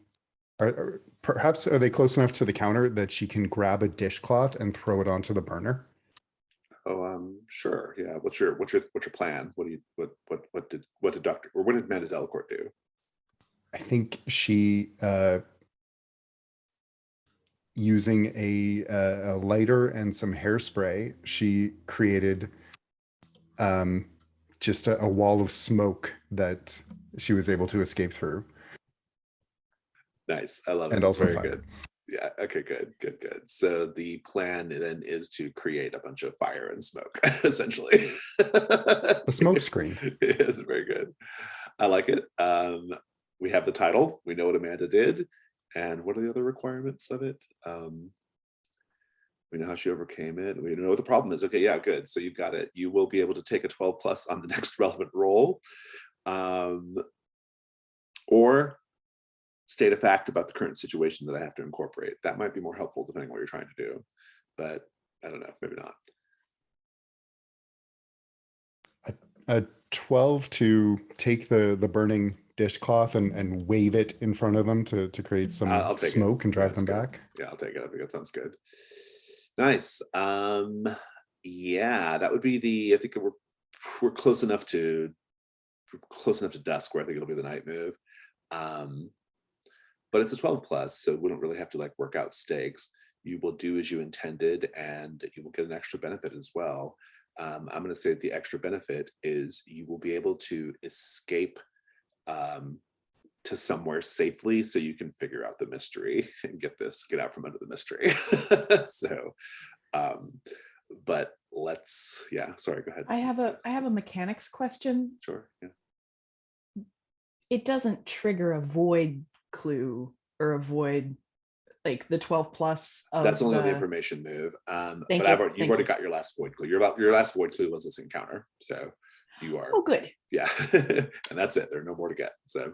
perhaps are they close enough to the counter that she can grab a dishcloth and throw it onto the burner? Oh, sure. Yeah. What's your plan? What did Amanda Delacourt do? I think she, using a lighter and some hairspray, she created just a wall of smoke that she was able to escape through. Nice. I love it. And It's also very fire. good. Yeah. Okay. Good. So the plan then is to create a bunch of fire and smoke, essentially. A smoke screen. It's very good. I like it. We have the title. We know what Amanda did, and what are the other requirements of it? We know how she overcame it. We know what the problem is. Okay. Yeah. Good. So you've got it. You will be able to take a 12+ on the next relevant roll, or state a fact about the current situation that I have to incorporate. That might be more helpful depending on what you're trying to do, but I don't know, maybe not. A 12 to take the burning dishcloth and wave it in front of them to create some I'll take smoke and drive That's them good. back. Yeah, I'll take it. I think that sounds good. Nice. Yeah, that would be I think we're close enough to dusk where I think it'll be the night move. But it's a 12+, so we don't really have to like work out stakes. You will do as you intended, and you will get an extra benefit as well. I'm going to say that the extra benefit is you will be able to escape to somewhere safely, so you can figure out the mystery and get out from under the mystery. So, but sorry, go ahead. I have a mechanics question. Sure. Yeah. It doesn't trigger a void clue or a void, like the 12+ of That's only on the the- information move. Thank But you, you've already got your last void clue. Your last void clue was this encounter. So you are, Oh, good. yeah. And that's it. There are no more to get. So,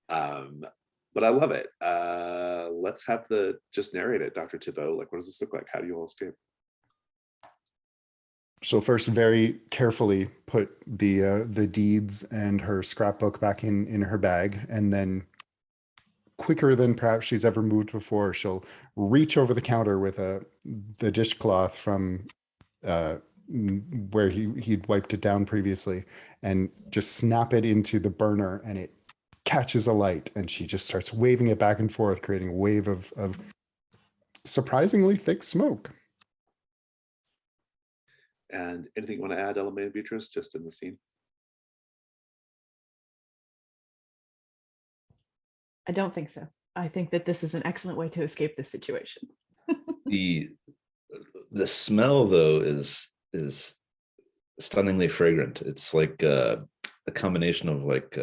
but I love it. Let's have just narrate it, Dr. Thibault. Like, what does this look like? How do you all escape? She'll first very carefully put the deeds and her scrapbook back in her bag, and then quicker than perhaps she's ever moved before, she'll reach over the counter with the dishcloth from where he'd wiped it down previously, and just snap it into the burner, and it catches alight, and she just starts waving it back and forth, creating a wave of surprisingly thick smoke. And anything you want to add, Elamay and Beatrice, just in the scene? I don't think so. I think that this is an excellent way to escape this situation. The smell though is stunningly fragrant. It's like a combination of like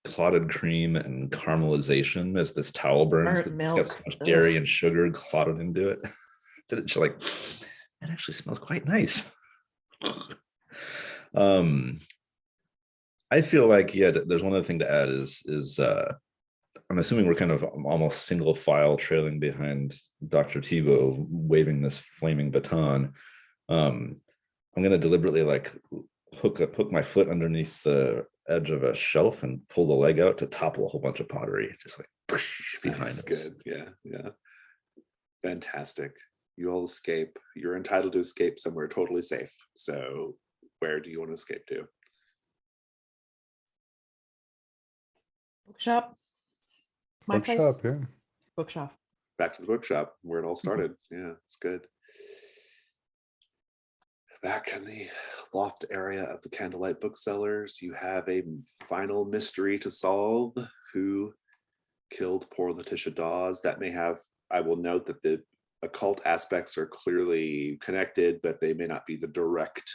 clotted cream and caramelization as this towel burns. Burnt It's got milk. so much dairy Ugh. and sugar clotted into it. That it's like, it actually smells quite nice. I feel like, yeah, there's one other thing to add is I'm assuming we're kind of almost single file trailing behind Dr. Tebow waving this flaming baton. I'm going to deliberately like hook my foot underneath the edge of a shelf and pull the leg out to topple a whole bunch of pottery, just like behind Nice, us. good. Yeah. Fantastic. You all escape. You're entitled to escape somewhere totally safe. So where do you want to escape to? Bookshop. My place. Bookshop, yeah. Bookshop. Back to the bookshop where it all started. Yeah, it's good. Back in the loft area of the Candlelight Booksellers, you have a final mystery to solve. Who killed poor Letitia Dawes? That may have, I will note that the occult aspects are clearly connected, but they may not be the direct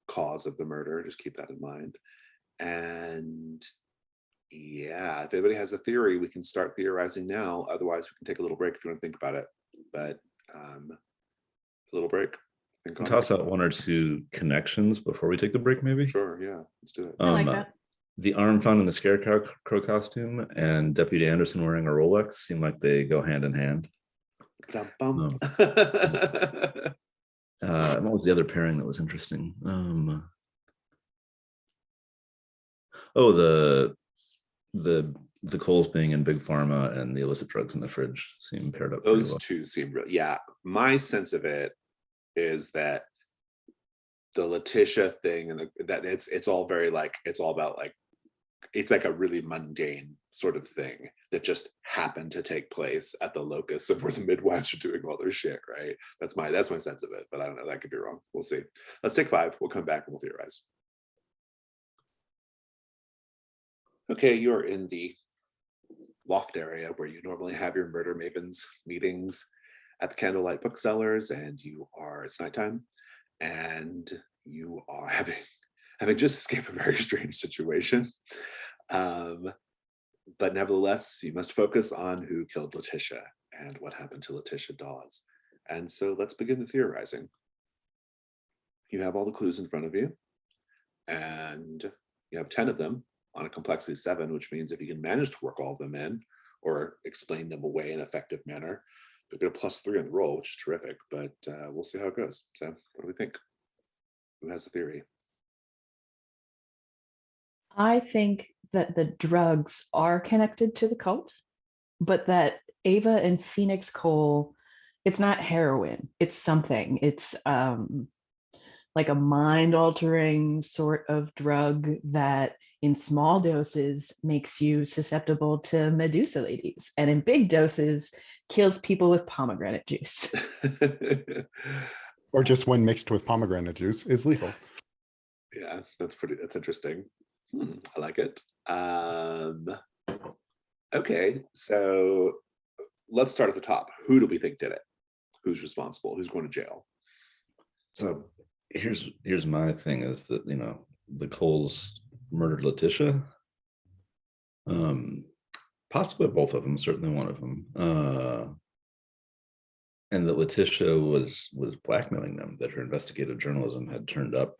cause of the murder. Just keep that in mind. And yeah, if anybody has a theory, we can start theorizing now. Otherwise, we can take a little break if you want to think about it. But a little break. Think on it. Toss out one or two connections before we take the break, maybe. Sure, yeah, let's do it. I like that. The arm found in the scarecrow costume and Deputy Anderson wearing a Rolex seem like they go hand in hand. Bum. What was the other pairing that was interesting? The Coles being in Big Pharma and the illicit drugs in the fridge seem paired up. Those two seem real. Yeah, my sense of it is that the Letitia thing and that it's all very like, it's all about like, it's like a really mundane sort of thing that just happened to take place at the locus of where the midwives are doing all their shit, right? That's my sense of it, but I don't know, that could be wrong. We'll see. Let's take 5. We'll come back and we'll theorize. Okay, you're in the loft area where you normally have your Murder Mavens meetings at the Candlelight Booksellers, and it's nighttime, and you are having just escaped a very strange situation. But nevertheless, you must focus on who killed Letitia and what happened to Letitia Dawes. And so let's begin the theorizing. You have all the clues in front of you, and you have 10 of them on a complexity 7, which means if you can manage to work all of them in or explain them away in an effective manner, you'll get a +3 on the roll, which is terrific, but we'll see how it goes. So what do we think? Who has a theory? I think that the drugs are connected to the cult, but that Ava and Phoenix Cole, it's not heroin, it's something. It's like a mind-altering sort of drug that in small doses makes you susceptible to Medusa ladies, and in big doses kills people with pomegranate juice. Or just when mixed with pomegranate juice is lethal. Yeah, that's interesting. I like it. Okay, so let's start at the top. Who do we think did it? Who's responsible? Who's going to jail? So here's my thing is that, the Coles murdered Letitia. Possibly both of them, certainly one of them. And that Letitia was blackmailing them, that her investigative journalism had turned up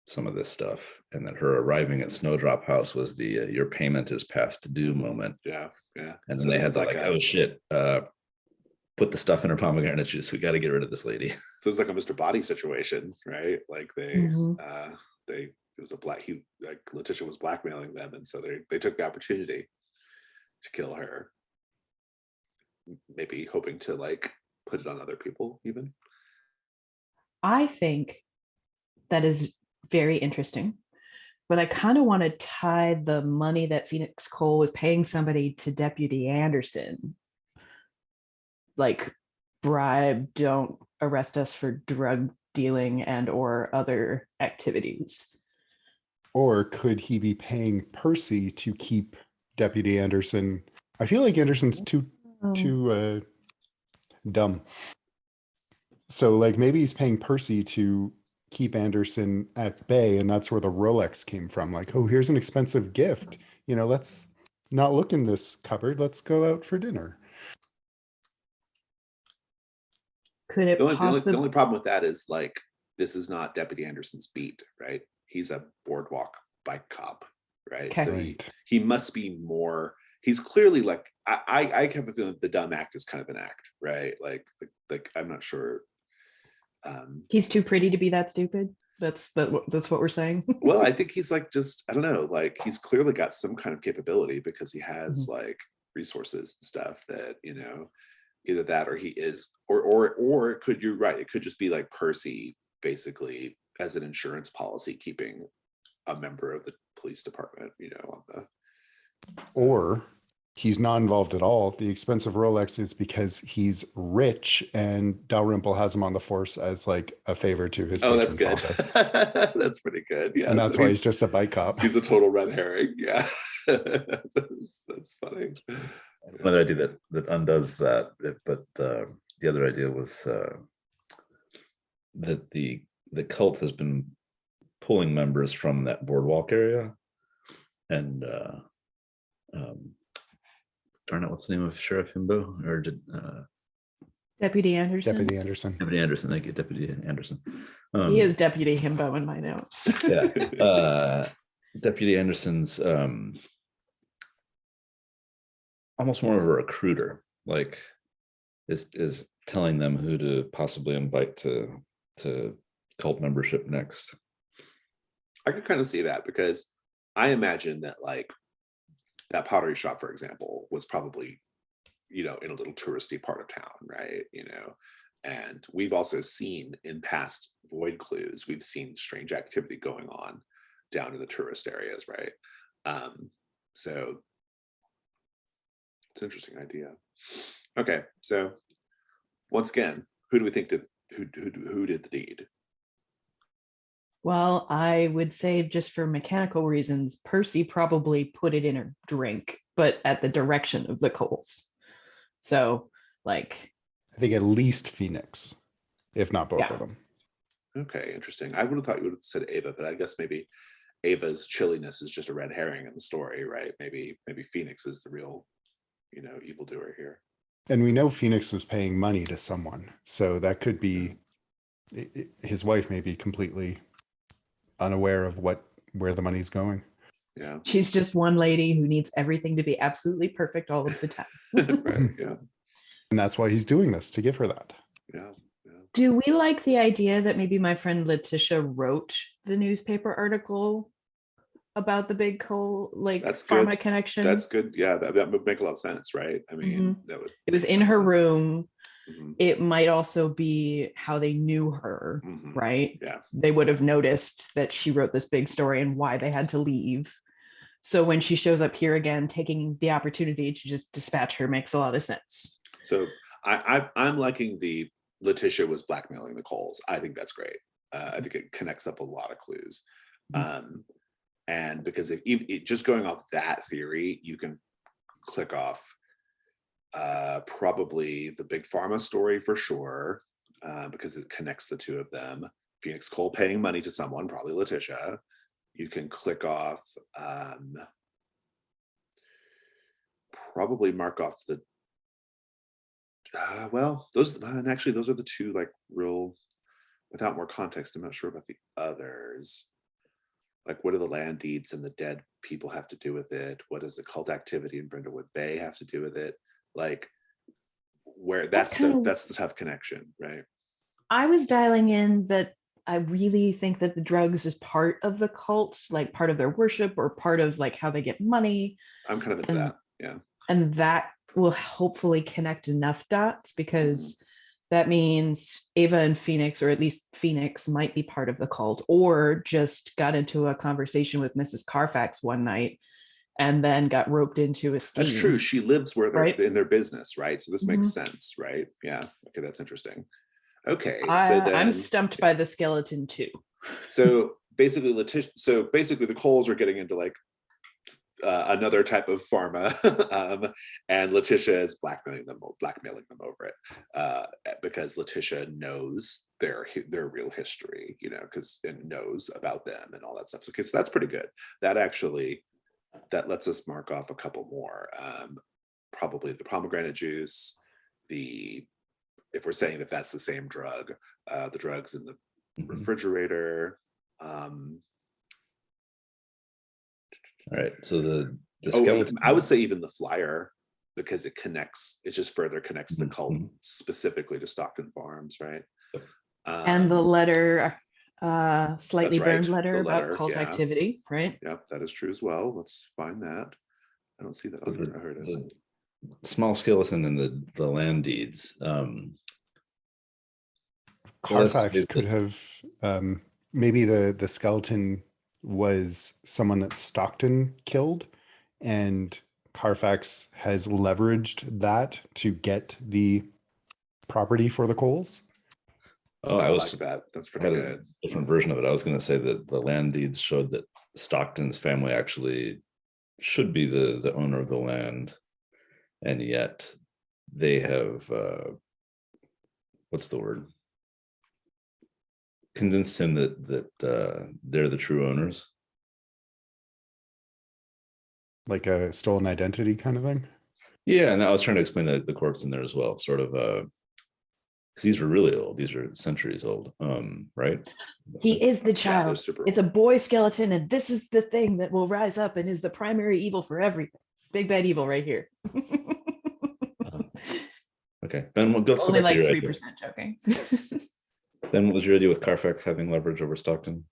some of this stuff, and that her arriving at Snowdrop House was the your payment is past due moment. Yeah. And then So they this had is to oh shit, put the stuff in her pomegranate juice. We got to get rid of this lady. So it's like a Mr. Body situation, right? Like it was Letitia was blackmailing them, and so they took the opportunity to kill her, maybe hoping to like put it on other people even. I think that is very interesting, but I kind of want to tie the money that Phoenix Cole was paying somebody to Deputy Anderson, like bribe, don't arrest us for drug dealing and or other activities. Or could he be paying Percy to keep Deputy Anderson? I feel like Anderson's too dumb. So like maybe he's paying Percy to keep Anderson at bay, and that's where the Rolex came from. Like, oh, here's an expensive gift. You know, let's not look in this cupboard. Let's go out for dinner. Could it The only possibly? problem with that is like this is not Deputy Anderson's beat, right? He's a boardwalk bike cop, right? Okay. So Right. he must be more. He's clearly like I have a feeling the dumb act is kind of an act, right? Like I'm not sure. He's too pretty to be that stupid. That's what we're saying. Well, I think he's like just I don't know, like he's clearly got some kind of capability because he has Mhm. like resources and stuff that either that or he is or it could, you're right, it could just be like Percy basically as an insurance policy keeping a member of the police department on the Or he's not involved at all. The expensive Rolex is because he's rich and Dalrymple has him on the force as like a favor to his oh, patron that's good. father. That's pretty good. Yeah, And that's so why he's just a bike cop. he's a total red herring. Yeah. That's funny. Another idea that undoes that, but the other idea was that the cult has been pulling members from that boardwalk area, and darn it, what's the name of Sheriff Himbo? Or did Deputy Anderson. Deputy Anderson. Deputy Anderson? Thank you, Deputy Anderson. He is Deputy Himbo in my notes. Yeah, Deputy Anderson's almost more of a recruiter, like is telling them who to possibly invite to cult membership next. I could kind of see that because I imagine that like that pottery shop, for example, was probably, in a little touristy part of town, right? And we've also seen in past void clues, we've seen strange activity going on down in the tourist areas, right? So it's an interesting idea. Okay, so once again, who do we think who did the deed? Well, I would say just for mechanical reasons, Percy probably put it in a drink, but at the direction of the Coles. So, like, I think at least Phoenix, if not both Yeah. of them. Okay, interesting. I would have thought you would have said Ava, but I guess maybe Ava's chilliness is just a red herring in the story, right? Maybe Phoenix is the real, evildoer here. And we know Phoenix was paying money to someone. So that could be his wife may be completely unaware of where the money's going. Yeah. she's just one lady who needs everything to be absolutely perfect all of the time. Right. Yeah. And that's why he's doing this, to give her that. Yeah. Do we like the idea that maybe my friend Letitia wrote the newspaper article about the big coal, like That's pharma good. connection? That's good. Yeah, that would make a lot of sense, right? I mean, that would. It was make in a lot her of sense. room. Mhm, It might also be how they knew her, mhm. right? Yeah. They would have noticed that she wrote this big story and why they had to leave. So when she shows up here again, taking the opportunity to just dispatch her makes a lot of sense. So I'm liking the Letitia was blackmailing the Coles. I think that's great. I think it connects up a lot of clues. And because if just going off that theory, you can click off probably the big pharma story for sure, because it connects the two of them. Phoenix Cole paying money to someone, probably Letitia. You can click off probably mark off the those and actually those are the two like real, without more context, I'm not sure about the others. Like, what do the land deeds and the dead people have to do with it? What does the cult activity in Brindlewood Bay have to do with it? Like, where that's the tough connection, right? I was dialing in that I really think that the drugs is part of the cult, like part of their worship or part of like how they get money. I'm kind of into that. Yeah. And that will hopefully connect enough dots, because that means Ava and Phoenix, or at least Phoenix, might be part of the cult, or just got into a conversation with Mrs. Carfax one night and then got roped into a scheme. That's true. She lives where they're Right. in their business, right? So this makes Mhm. sense, right? Yeah. Okay, that's interesting. Okay, so I'm then stumped by the skeleton too. so basically Letitia, so basically the Coles are getting into like another type of pharma, and Letitia is blackmailing them over it, because Letitia knows their real history, you know, because it knows about them and all that stuff. So, okay, so that's pretty good. That actually lets us mark off a couple more. Probably the pomegranate juice, if we're saying that that's the same drug, the drugs in the refrigerator. All right. So the Oh, skeleton. I would say even the flyer, because it just further connects the cult Mhm. specifically to Stockton Farms, right? And the letter, slightly that's right, burned letter the about letter, cult yeah. activity, right? Yep, that is true as well. Let's find that. I don't see that on here. Oh, here it is. The small skeleton and the land deeds. Carfax could have maybe the skeleton was someone that Stockton killed, and Carfax has leveraged that to get the property for the Coles. Oh, I I like was that. That's I pretty had a good. different version of it. I was going to say that the land deeds showed that Stockton's family actually should be the owner of the land, and yet they have what's the word? Convinced him that they're the true owners. Like a stolen identity kind of thing. Yeah, and I was trying to explain the corpse in there as well, sort of because these were really old. These are centuries old, right? He is the Yeah, they're child. super It's a boy skeleton, and this is the thing that will rise up and is the primary evil for everything. Big bad evil right here. Okay, Ben, let's go Only back to like your 3% idea. joking. Ben, what was your idea with Carfax having leverage over Stockton?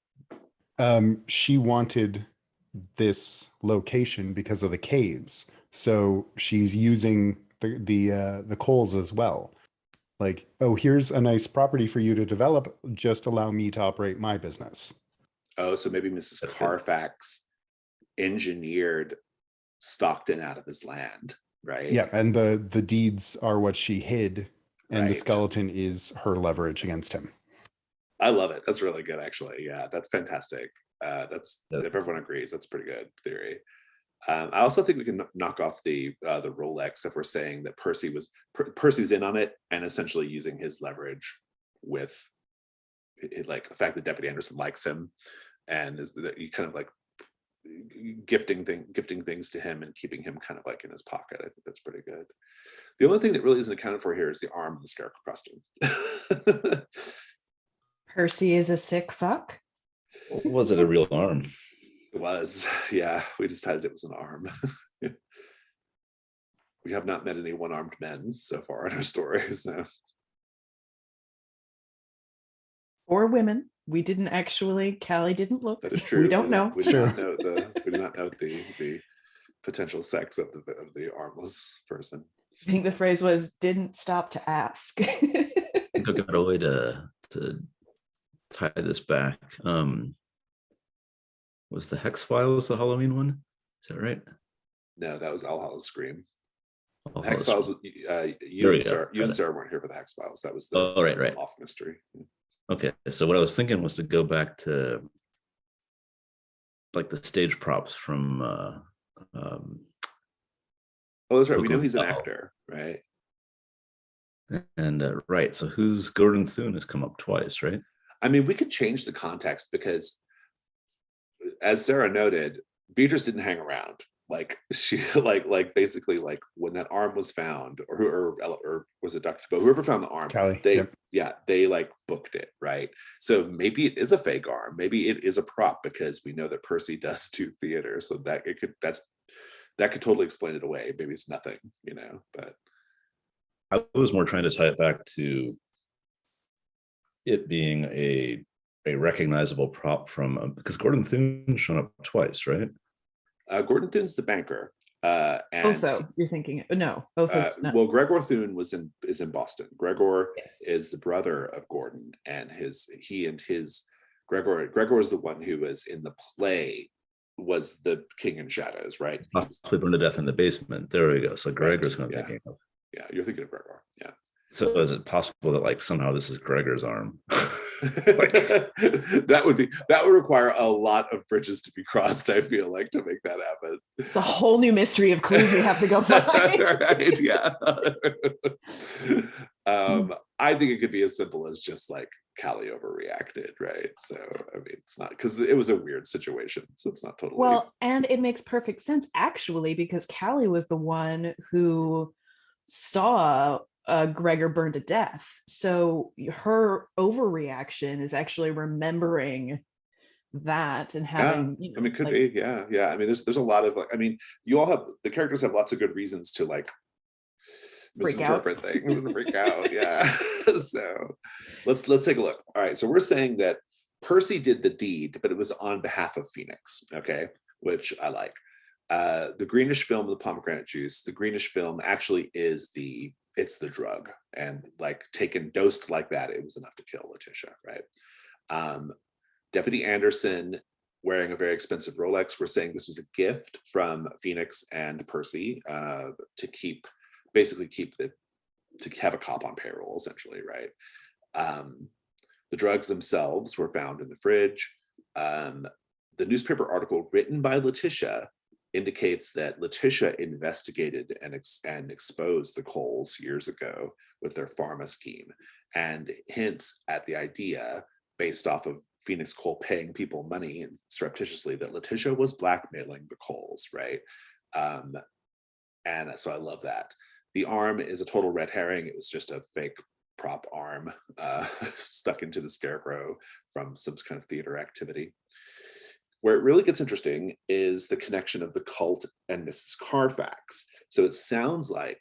She wanted this location because of the caves, so she's using the Coles as well. Like, oh, here's a nice property for you to develop. Just allow me to operate my business. Oh, so maybe Mrs. That's good. Carfax engineered Stockton out of his land, right? Yeah, and the deeds are what she hid, and the Right. skeleton is her leverage against him. I love it. That's really good, actually. Yeah, that's fantastic. If everyone agrees, that's pretty good theory. I also think we can knock off the Rolex if we're saying that Percy's in on it and essentially using his leverage with like the fact that Deputy Anderson likes him and is that you kind of like gifting things to him and keeping him kind of like in his pocket. I think that's pretty good. The only thing that really isn't accounted for here is the arm of the scarecrow costume. Percy is a sick fuck. Was it a real arm? It was, yeah. We decided it was an arm. We have not met any one-armed men so far in our story, so. Or women. We didn't actually, Callie didn't look. That is true. We don't know. We It's do not true. know the potential sex of the armless person. I think the phrase was didn't stop to ask. I think I've got a way to tie this back. Was the Hex Files the Halloween one? Is that right? No, that was All Hallows Scream. All Hex Hallows- Files. You There and we go. Sarah, Got it. weren't here for the Hex Files. That was the Oh, right. off mystery. Okay, so what I was thinking was to go back to like the stage props from Oh, that's right. We know Coco he's an Bell. actor, right? And right, so who's Gordon Thune has come up twice, right? I mean, we could change the context because, as Sarah noted, Beatrice didn't hang around. Like she, like basically, like when that arm was found, or was it Dr. Bo, whoever found the arm, Callie, they yep. they like booked it, right? So maybe it is a fake arm, maybe it is a prop because we know that Percy does do theater, so that could totally explain it away. Maybe it's nothing, you know, but. I was more trying to tie it back to it being a recognizable prop from because Gordon Thune's shown up twice, right? Gordon Thune's the banker. And Also, you're thinking no. Otho's not. well, Gregor Thune is in Boston. Gregor Yes. is the brother of Gordon, and Gregor is the one who was in the play was the king in shadows, right? Possibly burned to death in the basement. There we go. So Gregor's who I'm Yeah. thinking of. Yeah, you're thinking of Gregor. Yeah. So is it possible that like somehow this is Gregor's arm? that would require a lot of bridges to be crossed, I feel like, to make that happen. It's a whole new mystery of clues we have to go find. Right, yeah. I think it could be as simple as just like Callie overreacted, right? So I mean, it's not, because it was a weird situation, so it's not totally Well, and it makes perfect sense actually, because Callie was the one who saw Gregor burned to death. So her overreaction is actually remembering that and having, you know, I mean, could like, be, yeah. I mean, there's a lot of like, I mean, you all have, the characters have lots of good reasons to like freak out. misinterpret things and freak out. Yeah. So let's take a look. All right. So we're saying that Percy did the deed, but it was on behalf of Phoenix. Okay. Which I like. The greenish film, the pomegranate juice, the greenish film actually is it's the drug, and like taken dosed like that, it was enough to kill Letitia, right? Deputy Anderson wearing a very expensive Rolex. We're saying this was a gift from Phoenix and Percy to have a cop on payroll, essentially, right? The drugs themselves were found in the fridge. The newspaper article written by Letitia indicates that Letitia investigated and exposed the Coles years ago with their pharma scheme, and hints at the idea, based off of Phoenix Cole paying people money and surreptitiously, that Letitia was blackmailing the Coles, right? And so I love that. The arm is a total red herring. It was just a fake prop arm stuck into the scarecrow from some kind of theater activity. Where it really gets interesting is the connection of the cult and Mrs. Carfax. So it sounds like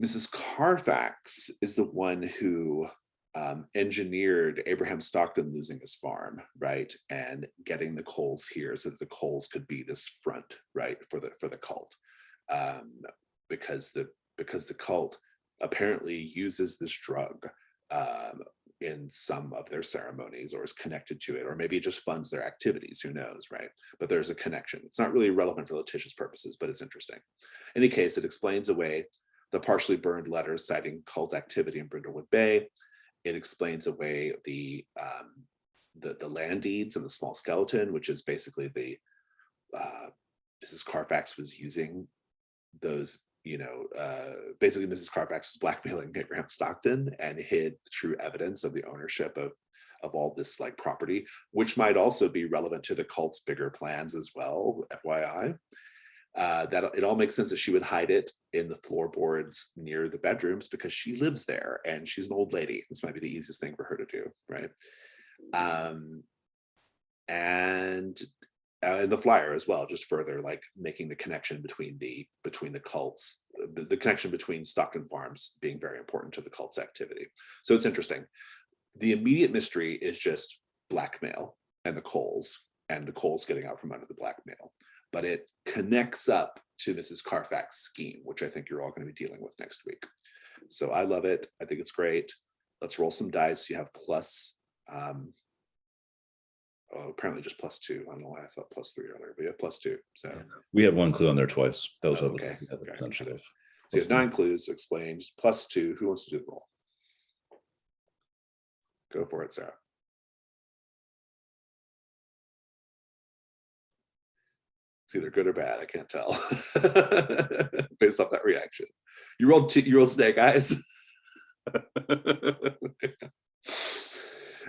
Mrs. Carfax is the one who engineered Abraham Stockton losing his farm, right, and getting the Coles here so that the Coles could be this front, right, for the cult, because the cult apparently uses this drug in some of their ceremonies, or is connected to it, or maybe it just funds their activities, who knows, right? But there's a connection. It's not really relevant for Letitia's purposes, but it's interesting. In any case, it explains away the partially burned letters citing cult activity in Brindlewood Bay. It explains away the land deeds and the small skeleton, which is basically the Mrs. Carfax was using those, basically Mrs. Carfax was blackmailing Abraham Stockton and hid the true evidence of the ownership of all this like property, which might also be relevant to the cult's bigger plans as well, FYI. That it all makes sense that she would hide it in the floorboards near the bedrooms because she lives there and she's an old lady. This might be the easiest thing for her to do, right? And the flyer as well, just further like making the connection between the cults, the connection between Stockton Farms being very important to the cult's activity. So it's interesting. The immediate mystery is just blackmail and the Coles getting out from under the blackmail. But it connects up to Mrs. Carfax's scheme, which I think you're all going to be dealing with next week. So I love it. I think it's great. Let's roll some dice. You have plus, apparently just +2. I don't know why I thought +3 earlier, but you have +2. So yeah. We had one clue on there twice. That was okay. Potentially. So you have 9 clues explained, +2. Who wants to do the roll? Go for it, Sarah. It's either good or bad. I can't tell based off that reaction. You rolled snake eyes.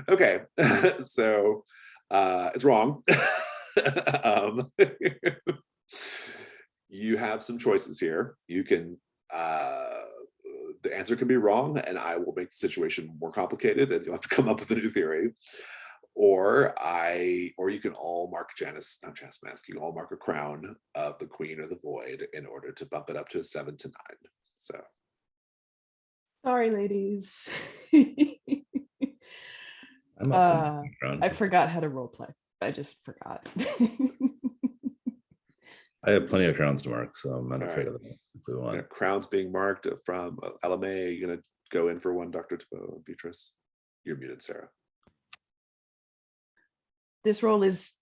Okay, so it's wrong. You have some choices here. You can the answer can be wrong, and I will make the situation more complicated, and you'll have to come up with a new theory. Or you can all mark not Janice Mask, you can all mark a crown of the Queen or the Void in order to bump it up to a 7 to 9. So Sorry, ladies. I'm up I forgot how to role play. I just forgot. I have plenty of crowns to mark, so I'm not afraid right. of that. If we want. Yeah, crowns being marked from LMA. Are you going to go in for one, Dr. Tabo and Beatrice? You're muted, Sarah. This role is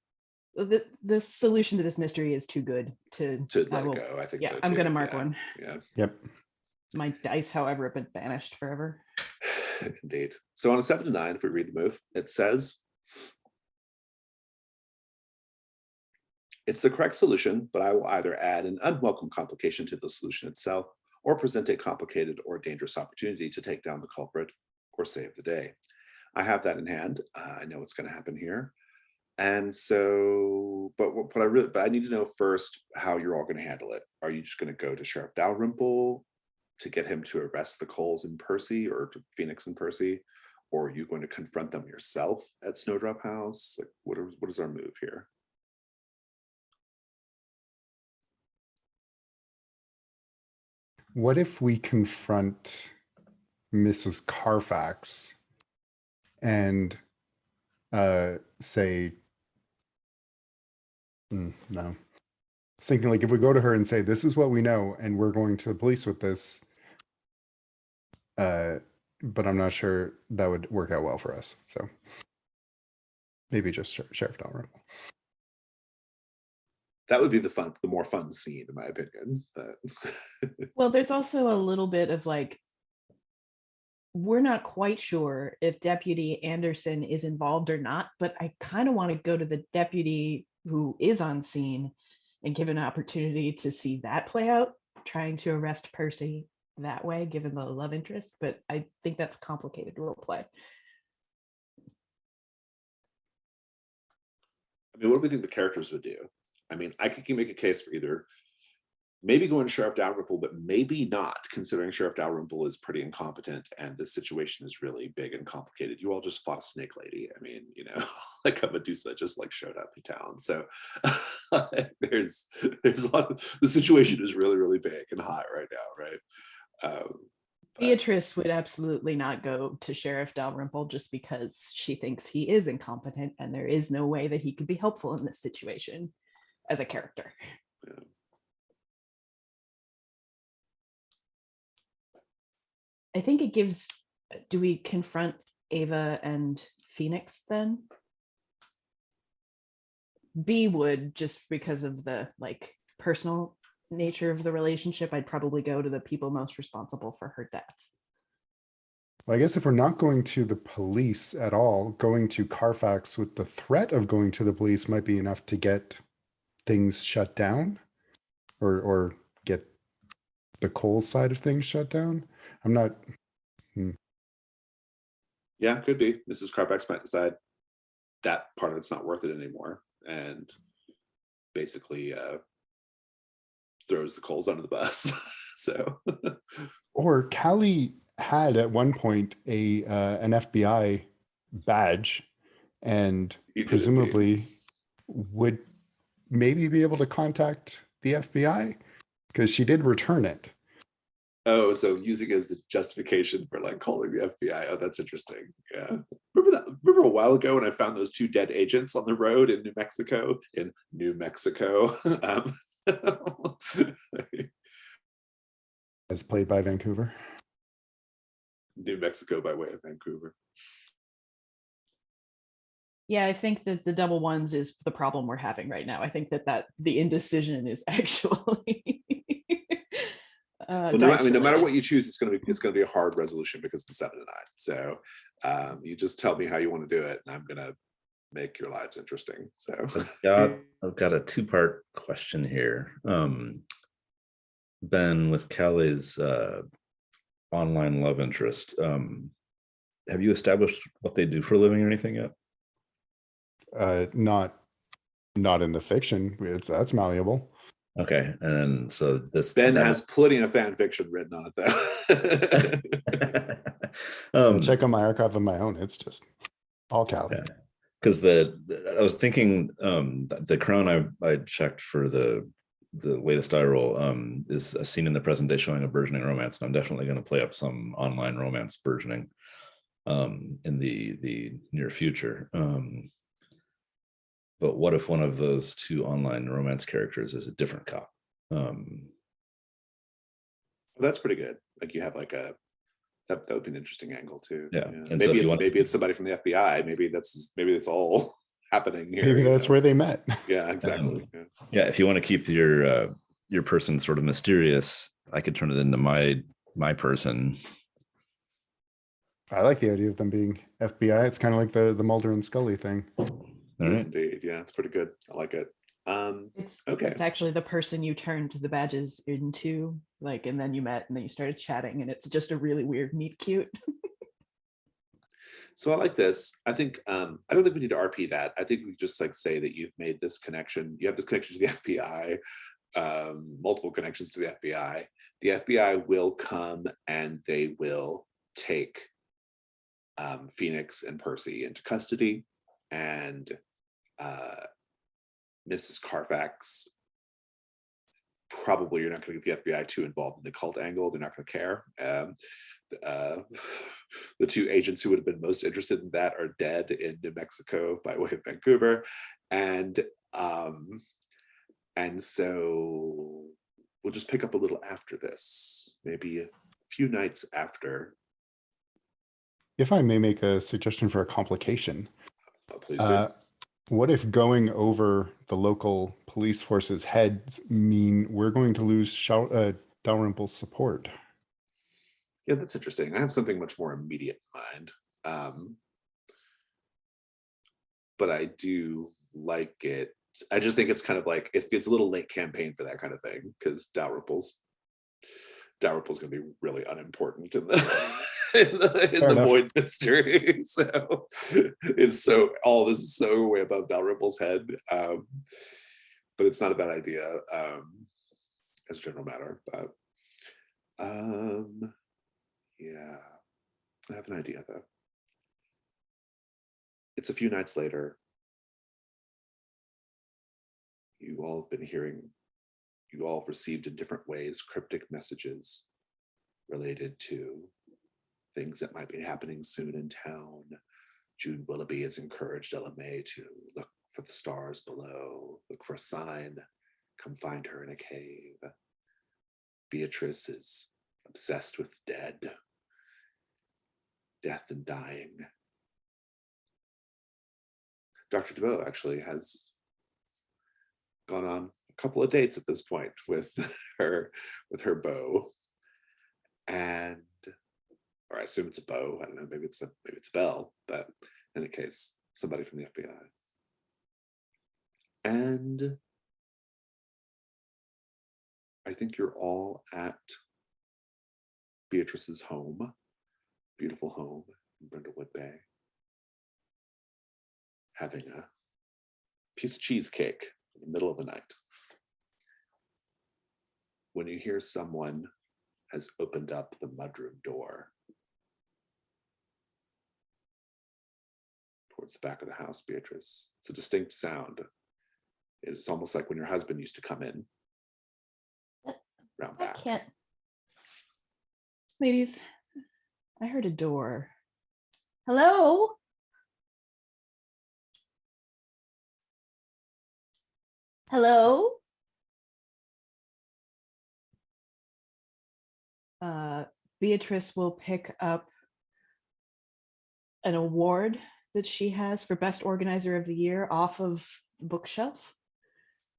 The solution to this mystery is too good to let it go. I think so too. I'm gonna mark Yeah. one. Yeah. Yep. My dice, however, have been banished forever. Indeed. So on a 7 to 9, if we read the move, it says it's the correct solution, but I will either add an unwelcome complication to the solution itself or present a complicated or dangerous opportunity to take down the culprit or save the day. I have that in hand. I know what's going to happen here. And so, but I need to know first how you're all going to handle it. Are you just going to go to Sheriff Dalrymple to get him to arrest the Coles and Percy, or to Phoenix and Percy? Or are you going to confront them yourself at Snowdrop House? Like, what is our move here? What if we confront Mrs. Carfax and say, no. I was thinking, like, if we go to her and say, this is what we know, and we're going to the police with this, but I'm not sure that would work out well for us. So maybe just Sheriff Dalrymple. That would be the more fun scene, in my opinion. But Well, there's also a little bit of like, we're not quite sure if Deputy Anderson is involved or not, but I kind of want to go to the deputy who is on scene and give an opportunity to see that play out, trying to arrest Percy that way, given the love interest. But I think that's complicated role play. I mean, what do we think the characters would do? I mean, I could make a case for either maybe going to Sheriff Dalrymple, but maybe not, considering Sheriff Dalrymple is pretty incompetent and this situation is really big and complicated. You all just fought a snake lady. I mean, you know, like a Medusa just like showed up in town. So there's a lot of, the situation is really, really big and hot right now, right? Beatrice would absolutely not go to Sheriff Dalrymple just because she thinks he is incompetent and there is no way that he could be helpful in this situation as a character. Yeah. I think it gives, do we confront Ava and Phoenix then? B would, just because of the like personal nature of the relationship. I'd probably go to the people most responsible for her death. Well, I guess if we're not going to the police at all, going to Carfax with the threat of going to the police might be enough to get things shut down, or get the Cole side of things shut down. I'm not. Yeah, could be. Mrs. Carfax might decide that part of it's not worth it anymore, and basically throws the Coles under the bus. So, Or Callie had at one point an FBI badge, and You did presumably would maybe be able to contact the FBI because she did return it. oh, so using it as the justification for like calling the FBI. Oh, that's interesting. Yeah. Remember a while ago when I found those 2 dead agents on the road in New Mexico? As played by Vancouver. New Mexico by way of Vancouver. Yeah, I think that the double ones is the problem we're having right now. I think that the indecision is actually Well, no matter what you choose, it's going to be a hard resolution because of the 7 to 9. So you just tell me how you want to do it, and I'm going to make your lives interesting. So I've got a 2-part question here. Ben, with Callie's online love interest, have you established what they do for a living or anything yet? Not in the fiction. That's malleable. Okay, and so this Ben has plenty of fan fiction written on it, though. Check on my archive of my own. It's just all Callie. Because I was thinking the crown I checked for the latest eye roll is a scene in the present day showing a burgeoning romance, and I'm definitely going to play up some online romance burgeoning in the near future. But what if one of those 2 online romance characters is a different cop? That's pretty good. Like you have like that would be an interesting angle too. Yeah. And maybe so maybe it's somebody from the FBI. Maybe that's all. happening here. Maybe you that's know? where they met. Yeah, exactly. Yeah. Yeah, if you want to keep your person sort of mysterious, I could turn it into my person. I like the idea of them being FBI. It's kind of like the Mulder and Scully thing. All Yes, right. indeed. Yeah, it's pretty good. I like it. Okay. It's actually the person you turned the badges into, like, and then you met and then you started chatting, and it's just a really weird meet cute. So I like this. I think I don't think we need to RP that. I think we just like say that you've made this connection. You have this connection to the FBI, multiple connections to the FBI. The FBI will come and they will take Phoenix and Percy into custody, and Mrs. Carfax. Probably you're not going to get the FBI too involved in the cult angle. They're not going to care. The two agents who would have been most interested in that are dead in New Mexico by way of Vancouver, and so we'll just pick up a little after this, maybe a few nights after. If I may make a suggestion for a complication, Please do. what if going over the local police force's heads mean we're going to lose Dalrymple's support? Yeah, that's interesting. I have something much more immediate in mind, but I do like it. I just think it's kind of like it's a little late campaign for that kind of thing, because Dalrymple's going to be really unimportant in the in the Void mystery. So all this is so way above Dalrymple's head, but it's not a bad idea as a general matter. But yeah, I have an idea though. It's a few nights later. You all have received in different ways cryptic messages related to things that might be happening soon in town. June Willoughby has encouraged Ella May to look for the stars below, look for a sign, come find her in a cave. Beatrice is obsessed with death and dying. Dr. DeVoe actually has gone on a couple of dates at this point with her beau, or I assume it's a beau. I don't know. Maybe it's a belle, but in any case, somebody from the FBI. And I think you're all at Beatrice's home, beautiful home in Brindlewood Bay, having a piece of cheesecake in the middle of the night, when you hear someone has opened up the mudroom door towards the back of the house, Beatrice. It's a distinct sound. It's almost like when your husband used to come in round back. I can't. Ladies, I heard a door. Hello? Hello? Beatrice will pick up an award that she has for Best Organizer of the Year off of the bookshelf.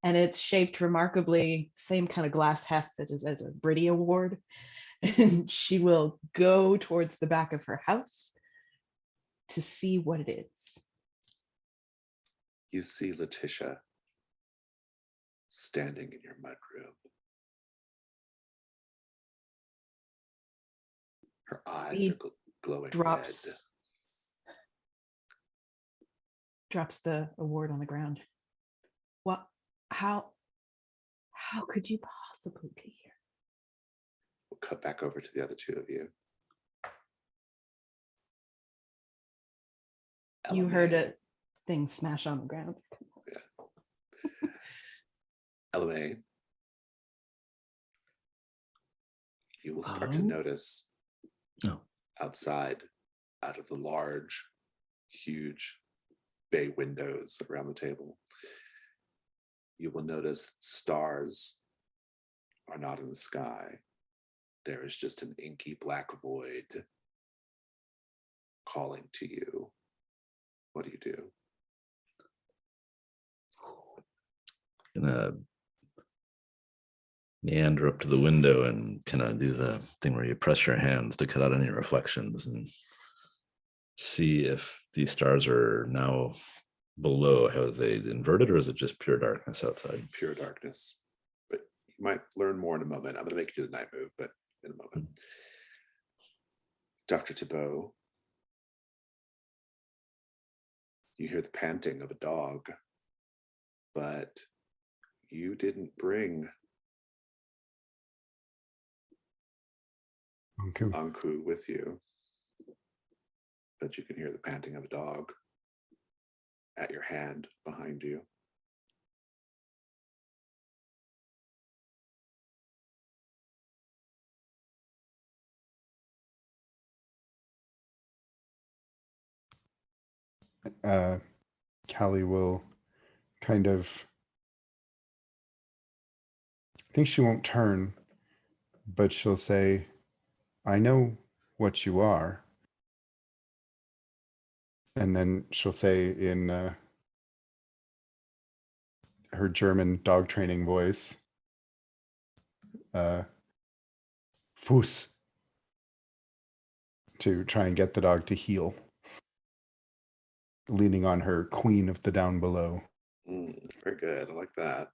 And it's shaped remarkably, same kind of glass heft as a Briddy Award. And she will go towards the back of her house to see what it is. You see Letitia standing in your mudroom. Her eyes are glowing drops red. Drops the award on the ground. What? How could you possibly be here? We'll cut back over to the other two of you. You heard a thing smash on the ground. Yeah. Ella May, you will start to notice outside, out of the large, huge bay windows around the table, you will notice stars are not in the sky. There is just an inky black void calling to you. What do you do? gonna meander up to the window and kind of do the thing where you press your hands to cut out any reflections and see if these stars are now below. Have they inverted, or is it just pure darkness outside? Pure darkness. But you might learn more in a moment. I'm going to make you do the night move, but in a moment. Dr. Thibault, you hear the panting of a dog, but you didn't bring Anku with you. But you can hear the panting of a dog at your hand behind you. Callie will kind of, I think she won't turn, but she'll say, I know what you are. And then she'll say in her German dog training voice, Fuß, to try and get the dog to heel, leaning on her queen of the down below. Very good. I like that.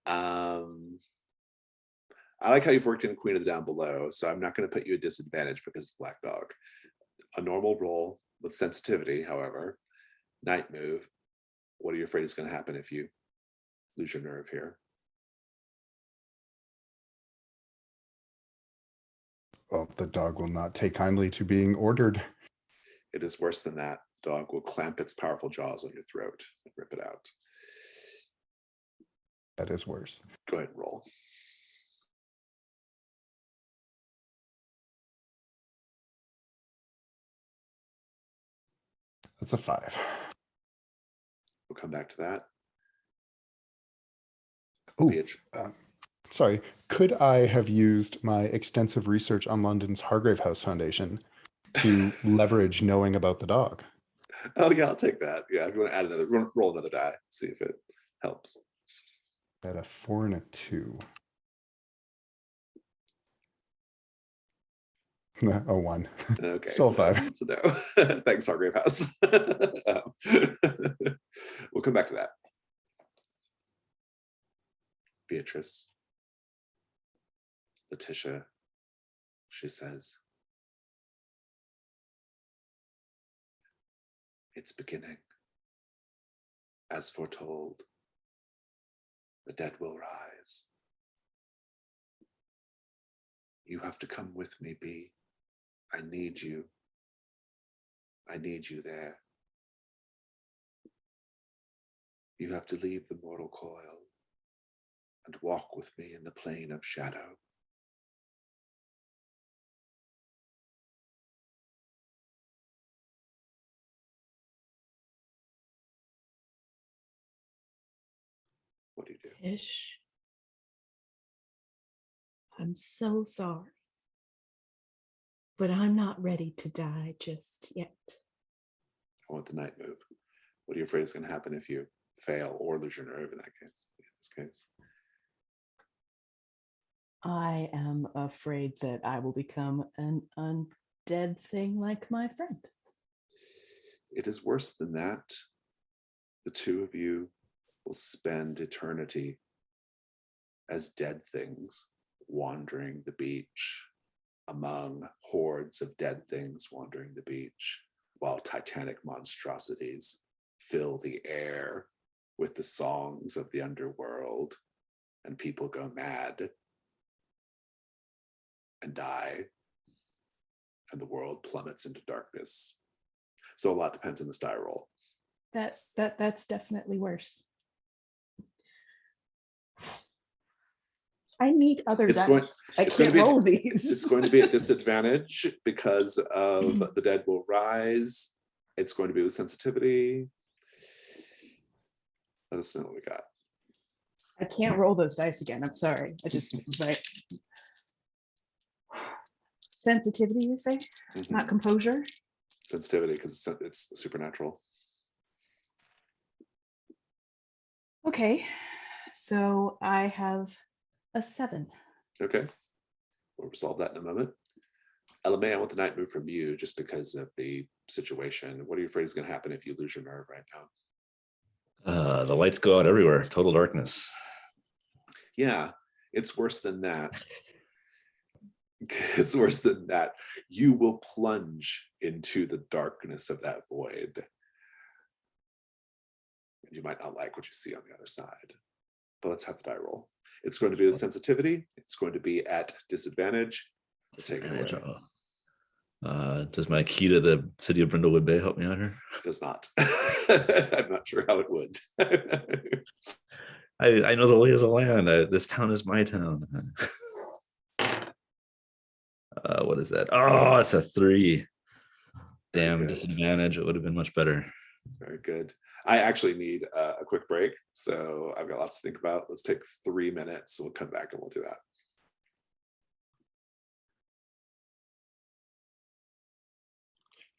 I like how you've worked in Queen of the Down Below, so I'm not going to put you at disadvantage because it's Black Dog. A normal roll with sensitivity, however. Night move. What are you afraid is going to happen if you lose your nerve here? Well, the dog will not take kindly to being ordered. It is worse than that. The dog will clamp its powerful jaws on your throat and rip it out. That is worse. Go ahead and roll. That's a 5. We'll come back to that. Oh, Beach. sorry. Could I have used my extensive research on London's Hargrave House Foundation to leverage knowing about the dog? Oh yeah, I'll take that. Yeah, if you want to add another, roll another die, see if it helps. At a 4 and a 2. A 1. Okay, Still a 5. So no. Thanks, Hargrave House. We'll come back to that. Beatrice, Letitia, she says, it's beginning. As foretold, the dead will rise. You have to come with me, Bee. I need you. I need you there. You have to leave the mortal coil and walk with me in the plane of shadow. What do you do? Ish. I'm so sorry. But I'm not ready to die just yet. I want the night move. What are you afraid is going to happen if you fail or lose your nerve in that case? In this case, I am afraid that I will become an undead thing like my friend. it is worse than that. The two of you will spend eternity as dead things wandering the beach among hordes of dead things wandering the beach while titanic monstrosities fill the air with the songs of the underworld and people go mad and die and the world plummets into darkness. So a lot depends on the die roll. That's definitely worse. I need other It's dice. going- I it's going can't to be- roll these. It's going to be at disadvantage because of the dead will rise. It's going to be with sensitivity. Let us know what we got. I can't roll those dice again. I'm sorry. I just but sensitivity, you say, not composure. Sensitivity because it's supernatural. Okay, So I have a 7. Okay. We'll resolve that in a moment. LMA, I want the night move from you just because of the situation. What are you afraid is going to happen if you lose your nerve right now? The lights go out everywhere. Total darkness. Yeah, it's worse than that. It's worse than that. You will plunge into the darkness of that void. And you might not like what you see on the other side. But let's have the die roll. It's going to be the sensitivity. It's going to be at disadvantage. Take it away. Does my key to the city of Brindlewood Bay help me out here? Does not. I'm not sure how it would. I know the lay of the land. This town is my town. What is that? Oh, it's a 3. Damn, disadvantage. It would have been much better. Very good. I actually need a quick break, so I've got lots to think about. Let's take 3 minutes. We'll come back and we'll do that.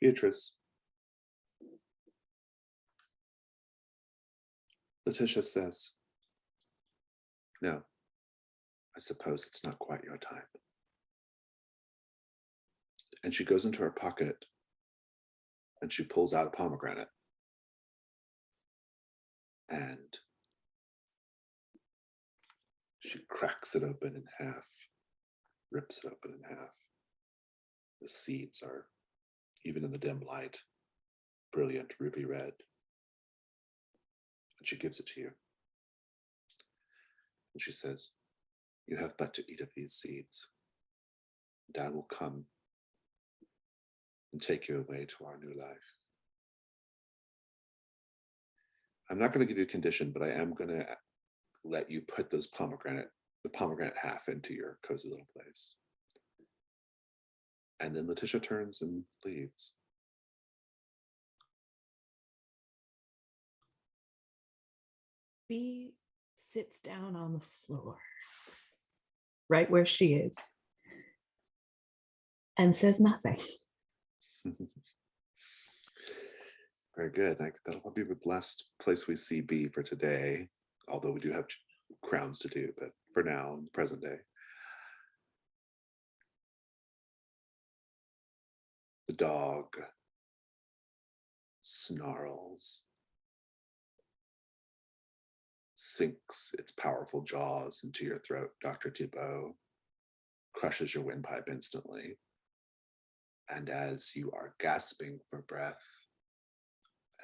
Beatrice. Letitia says, no, I suppose it's not quite your time. And she goes into her pocket and she pulls out a pomegranate. And she cracks it open in half, rips it open in half. The seeds are, even in the dim light, brilliant ruby red. And she gives it to you. And she says, you have but to eat of these seeds, and I will come and take you away to our new life. I'm not going to give you a condition, but I am going to let you put the pomegranate half into your cozy little place. And then Letitia turns and leaves. Bee sits down on the floor, right where she is, and says nothing. Very good. That'll probably be the last place we see B for today, although we do have crowns to do, but for now, in the present day. The dog snarls, sinks its powerful jaws into your throat, Dr. Thibault, crushes your windpipe instantly. And as you are gasping for breath,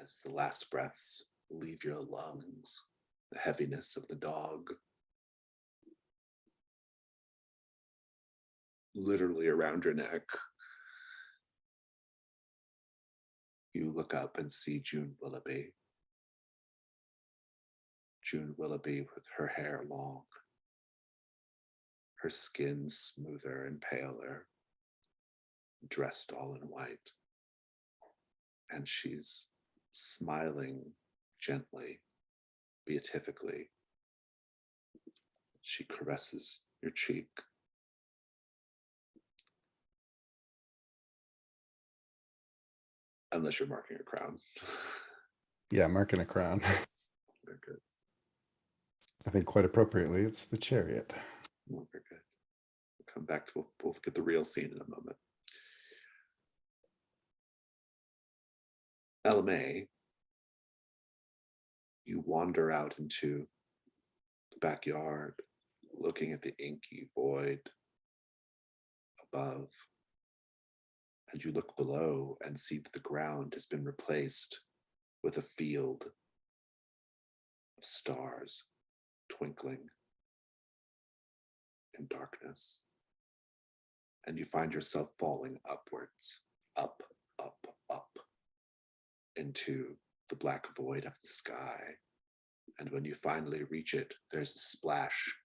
as the last breaths leave your lungs, the heaviness of the dog literally around your neck, you look up and see June Willoughby. June Willoughby with her hair long, her skin smoother and paler, dressed all in white. And she's smiling gently, beatifically. She caresses your cheek. Unless you're marking a crown. Yeah, marking a crown. Very good. I think quite appropriately, it's the chariot. Oh, very good. We'll come back to, we'll get the real scene in a moment. LMA, you wander out into the backyard, looking at the inky void above. And you look below and see that the ground has been replaced with a field of stars twinkling in darkness. And you find yourself falling upwards, up, up, up, into the black void of the sky. And when you finally reach it, there's a splash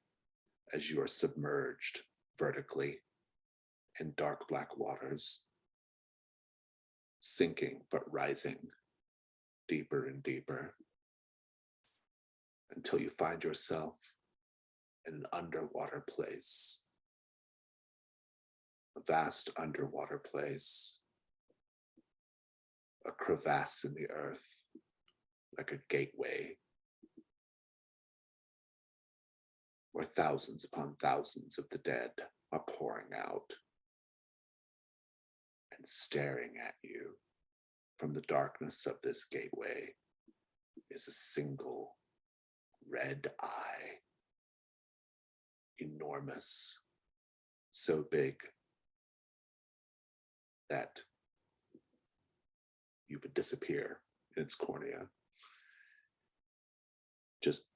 as you are submerged vertically in dark black waters, sinking but rising deeper and deeper until you find yourself in an underwater place, a vast underwater place, a crevasse in the earth, like a gateway where thousands upon thousands of the dead are pouring out and staring at you from the darkness of this gateway is a single red eye, enormous, so big that you would disappear in its cornea. Just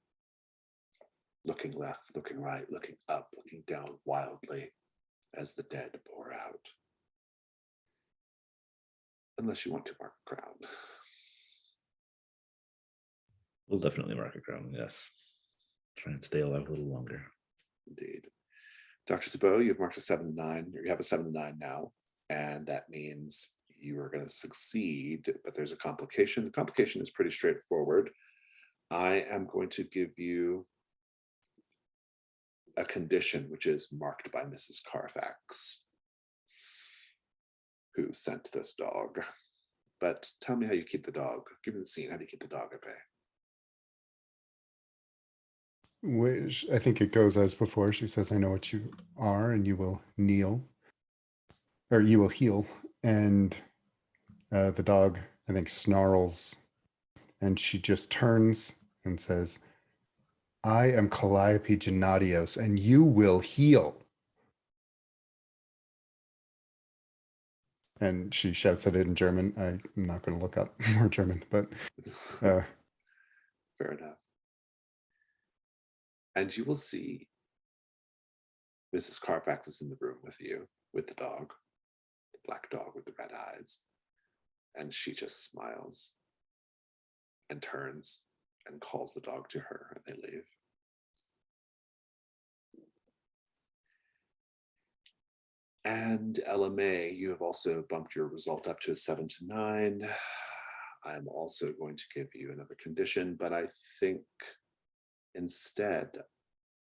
looking left, looking right, looking up, looking down wildly as the dead pour out. Unless you want to mark ground. We'll definitely mark a crown, yes. Try and stay alive a little longer. Indeed. Dr. Tabo, you've marked a 7-9. You have a 7-9 now, and that means you are going to succeed, but there's a complication. The complication is pretty straightforward. I am going to give you a condition which is marked by Mrs. Carfax, who sent this dog. But tell me how you keep the dog. Give me the scene. How do you keep the dog at bay? Which I think it goes as before. She says, I know what you are, and you will kneel, or you will heal. And the dog, I think, snarls, and she just turns and says, I am Calliope Gennadios, and you will heal. And she shouts at it in German. I'm not going to look up more German, but Fair enough. And you will see Mrs. Carfax is in the room with you, with the dog, the black dog with the red eyes. And she just smiles and turns and calls the dog to her, and they leave. And Ella May, you have also bumped your result up to a 7-9. I'm also going to give you another condition, but I think instead,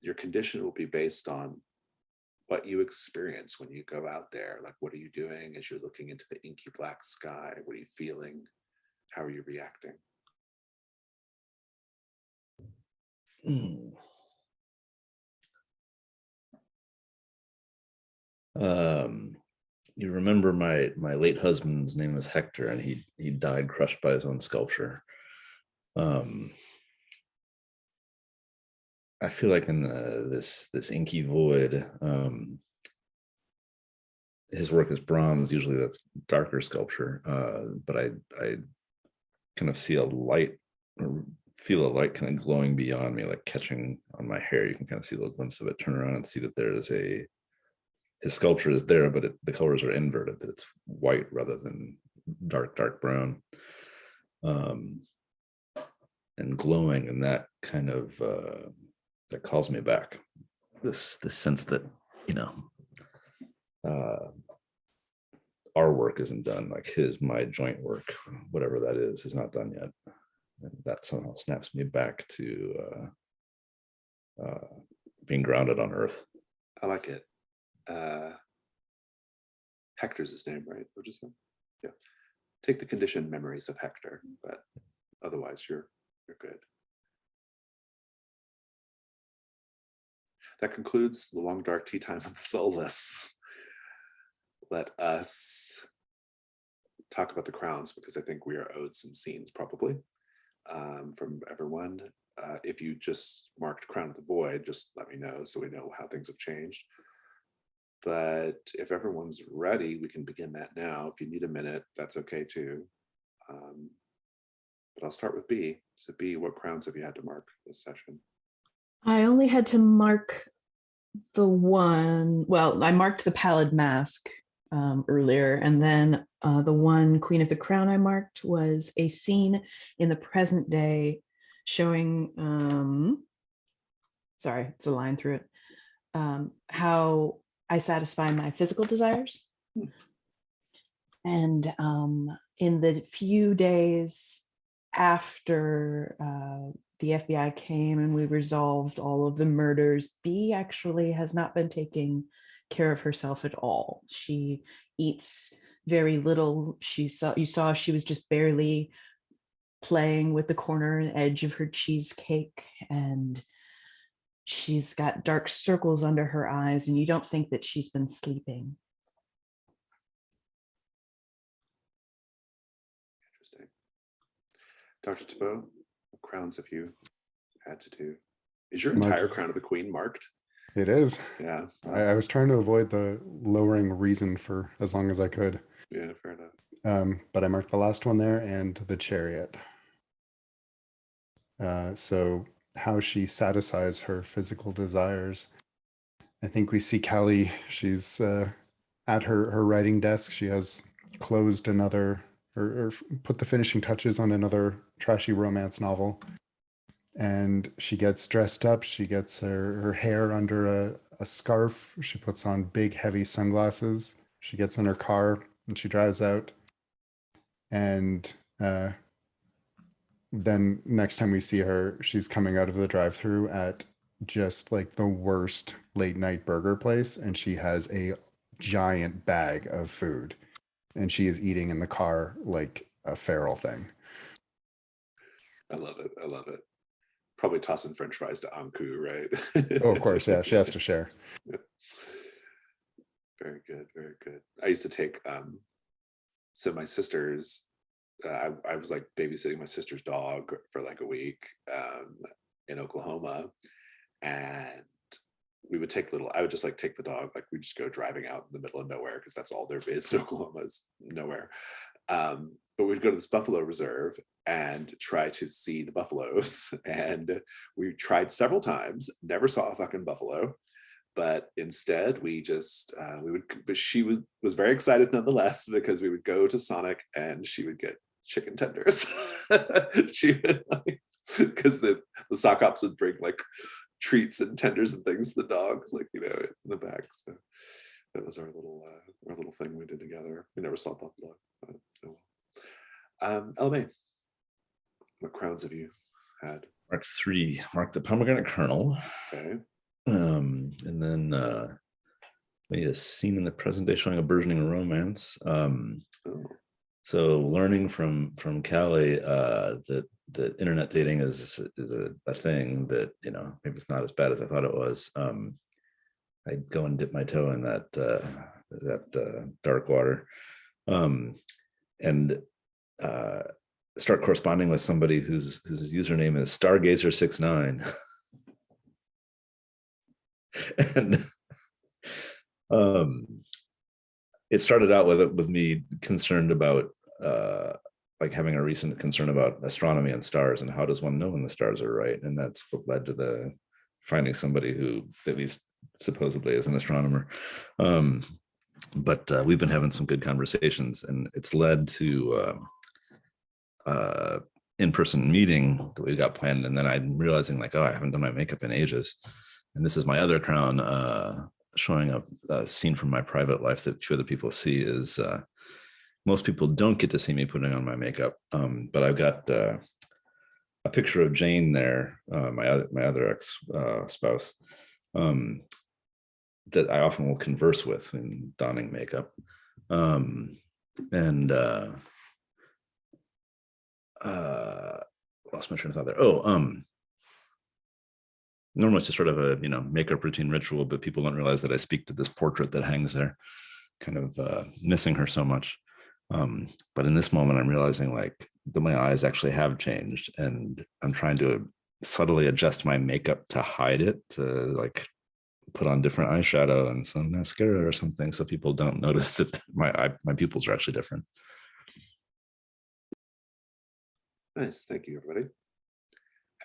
your condition will be based on what you experience when you go out there. Like, what are you doing as you're looking into the inky black sky? What are you feeling? How are you reacting? You remember my late husband's name was Hector, and he died crushed by his own sculpture. I feel like in this inky void, his work is bronze. Usually that's darker sculpture, but I kind of see a light, or feel a light kind of glowing beyond me, like catching on my hair. You can kind of see a little glimpse of it. Turn around and see that there's his sculpture is there, but the colors are inverted, that it's white rather than dark brown, and glowing, and that kind of that calls me back. This sense that, our work isn't done, like my joint work, whatever that is not done yet. And that somehow snaps me back to being grounded on earth. I like it. Hector's his name, right? Yeah. Take the condition memories of Hector, but otherwise you're good. That concludes the long dark tea time of the soulless. Let us talk about the crowns, because I think we are owed some scenes probably from everyone. If you just marked Crown of the Void, just let me know so we know how things have changed. But if everyone's ready, we can begin that now. If you need a minute, that's okay too. But I'll start with B. So B, what crowns have you had to mark this session? I only had to mark the one, well, I marked the Pallid Mask earlier, and then the one Queen of the Crown I marked was a scene in the present day showing, sorry, it's a line through it, how I satisfy my physical desires. And in the few days after the FBI came and we resolved all of the murders, B actually has not been taking care of herself at all. She eats very little. You saw she was just barely playing with the corner and edge of her cheesecake, and She's got dark circles under her eyes, and you don't think that she's been sleeping. Interesting. Dr. Tabo, what crowns have you had to do? Is your entire crown of the queen marked? It is. Yeah. I was trying to avoid the lowering reason for as long as I could. Yeah, fair enough. But I marked the last one there and the chariot. So how she satisfies her physical desires. I think we see Callie. She's at her writing desk. She has closed another or put the finishing touches on another trashy romance novel. And she gets dressed up. She gets her hair under a scarf. She puts on big, heavy sunglasses. She gets in her car and she drives out. And then next time we see her, she's coming out of the drive-through at just like the worst late night burger place. And she has a giant bag of food. And she is eating in the car like a feral thing. I love it. I love it. Probably tossing French fries to Anku, right? Oh, of course. Yeah. She has to share. Very good. Very good. I used to take, so my sister's, I was like babysitting my sister's dog for like a week in Oklahoma. And we would take I would just like take the dog, like we just go driving out in the middle of nowhere because that's all there is in Oklahoma is nowhere. But we'd go to this buffalo reserve and try to see the buffaloes. And we tried several times, never saw a fucking buffalo. But instead we just, but she was very excited nonetheless because we would go to Sonic and she would get chicken tenders. She would like, because the sock ops would bring like treats and tenders and things to the dogs, like, you know, in the back. So that was our little thing we did together. We never saw buffalo. But, oh well. LMA, what crowns have you had? Mark 3, Mark the pomegranate kernel. Okay. And then we need a scene in the present day showing a burgeoning romance. So learning from Callie that internet dating is a thing that, you know, maybe it's not as bad as I thought it was. I'd go and dip my toe in that dark water, and start corresponding with somebody whose username is Stargazer69. And it started out with me concerned about like having a recent concern about astronomy and stars and how does one know when the stars are right, and that's what led to the finding somebody who at least supposedly is an astronomer. But we've been having some good conversations, and it's led to in-person meeting that we got planned. And then I'm realizing like, oh, I haven't done my makeup in ages. And this is my other crown showing up a scene from my private life that few other people see is most people don't get to see me putting on my makeup. But I've got a picture of Jane there, my other ex spouse, that I often will converse with in donning makeup. Lost my train of thought there. Normally it's just sort of a, you know, makeup routine ritual, but people don't realize that I speak to this portrait that hangs there, kind of missing her so much. But in this moment, I'm realizing like that my eyes actually have changed, and I'm trying to subtly adjust my makeup to hide it, to like put on different eyeshadow and some mascara or something, so people don't notice that my pupils are actually different. Nice, thank you, everybody.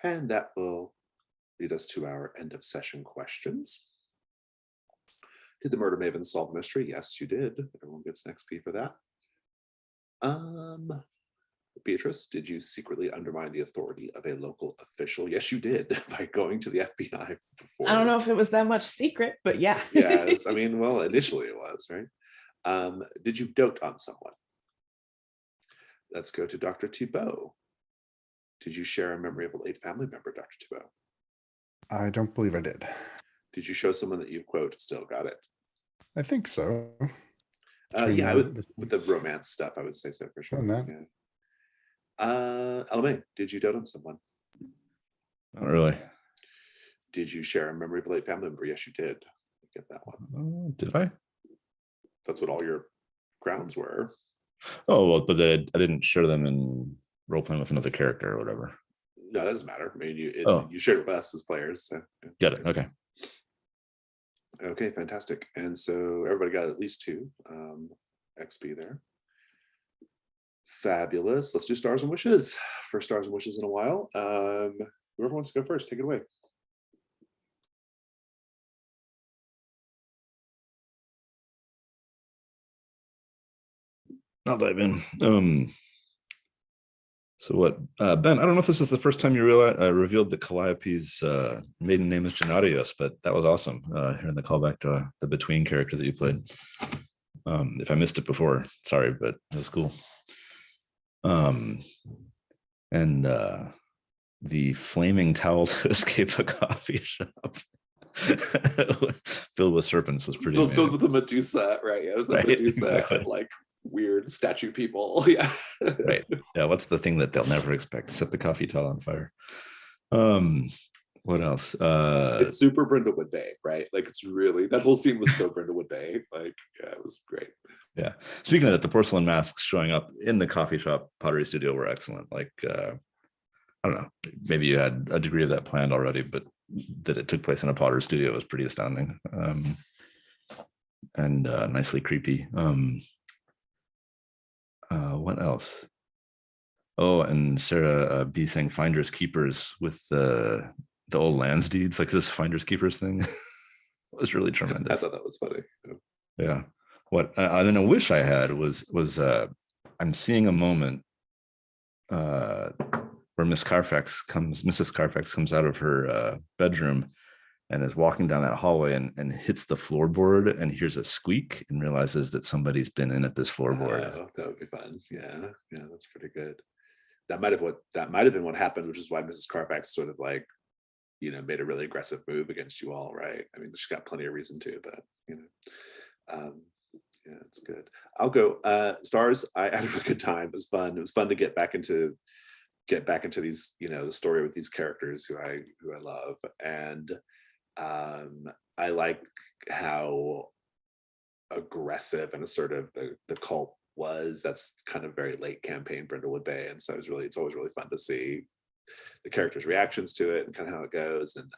And that will lead us to our end of session questions. Did the Murder Mavens solve the mystery? Yes, you did. Everyone gets an XP for that. Beatrice, did you secretly undermine the authority of a local official? Yes, you did, by going to the FBI before. I don't know if it was that much secret, but yeah. Yes, I mean, well, initially it was, right? Did you dote on someone? Let's go to Dr. Thibault. Did you share a memory of a late family member, Dr. Thibault? I don't believe I did. Did you show someone that you, quote, still got it? I think so. Yeah, with the romance stuff, I would say so for sure. Yeah. LMA, did you dote on someone? Not really. did you share a memory of a late family member? Yes, you did. Get that one. Did I? That's what all your grounds were. Oh, well, but I didn't share them in role playing with another character or whatever. No, that doesn't matter. I mean, Oh. you shared with us as players. So, yeah. Got it. Okay. Okay, fantastic. And so everybody got at least 2 XP there. Fabulous. Let's do stars and wishes. First stars and wishes in a while. Whoever wants to go first, take it away. I'll dive in. So what, Ben, I don't know if this is the first time you revealed that Calliope's maiden name is Gennadios, but that was awesome. Hearing the callback to the Between character that you played. If I missed it before, sorry, but it was cool. And the flaming towel to escape a coffee shop filled with serpents was pretty filled with a Medusa, right? Yeah, it was a right, Medusa exactly. and like weird statue people. Yeah. Right. Yeah, what's the thing that they'll never expect? Set the coffee towel on fire. What else? It's super Brindlewood Bay, right? Like it's really, that whole scene was so Brindlewood Bay. Like, yeah, it was great. Yeah. Speaking of that, the porcelain masks showing up in the coffee shop pottery studio were excellent. Like, I don't know, maybe you had a degree of that planned already, but that it took place in a pottery studio was pretty astounding. And nicely creepy. What else? Oh, and Sarah B saying finders keepers with the old lands deeds, like this finders keepers thing. Was really tremendous. I thought that was funny. Yeah. What I then a wish I had was I'm seeing a moment where Mrs. Carfax comes out of her bedroom and is walking down that hallway and hits the floorboard and hears a squeak and realizes that somebody's been in at this floorboard. That would be fun. Yeah, that's pretty good. That might have been what happened, which is why Mrs. Carfax sort of like, made a really aggressive move against you all, right? I mean, she's got plenty of reason to, but yeah, it's good. I'll go. Stars. I had a really good time. It was fun. It was fun to get back into these, the story with these characters who I love, and I like how aggressive and assertive the cult was. That's kind of very late campaign Brindlewood Bay, and so it's always really fun to see the characters' reactions to it and kind of how it goes. And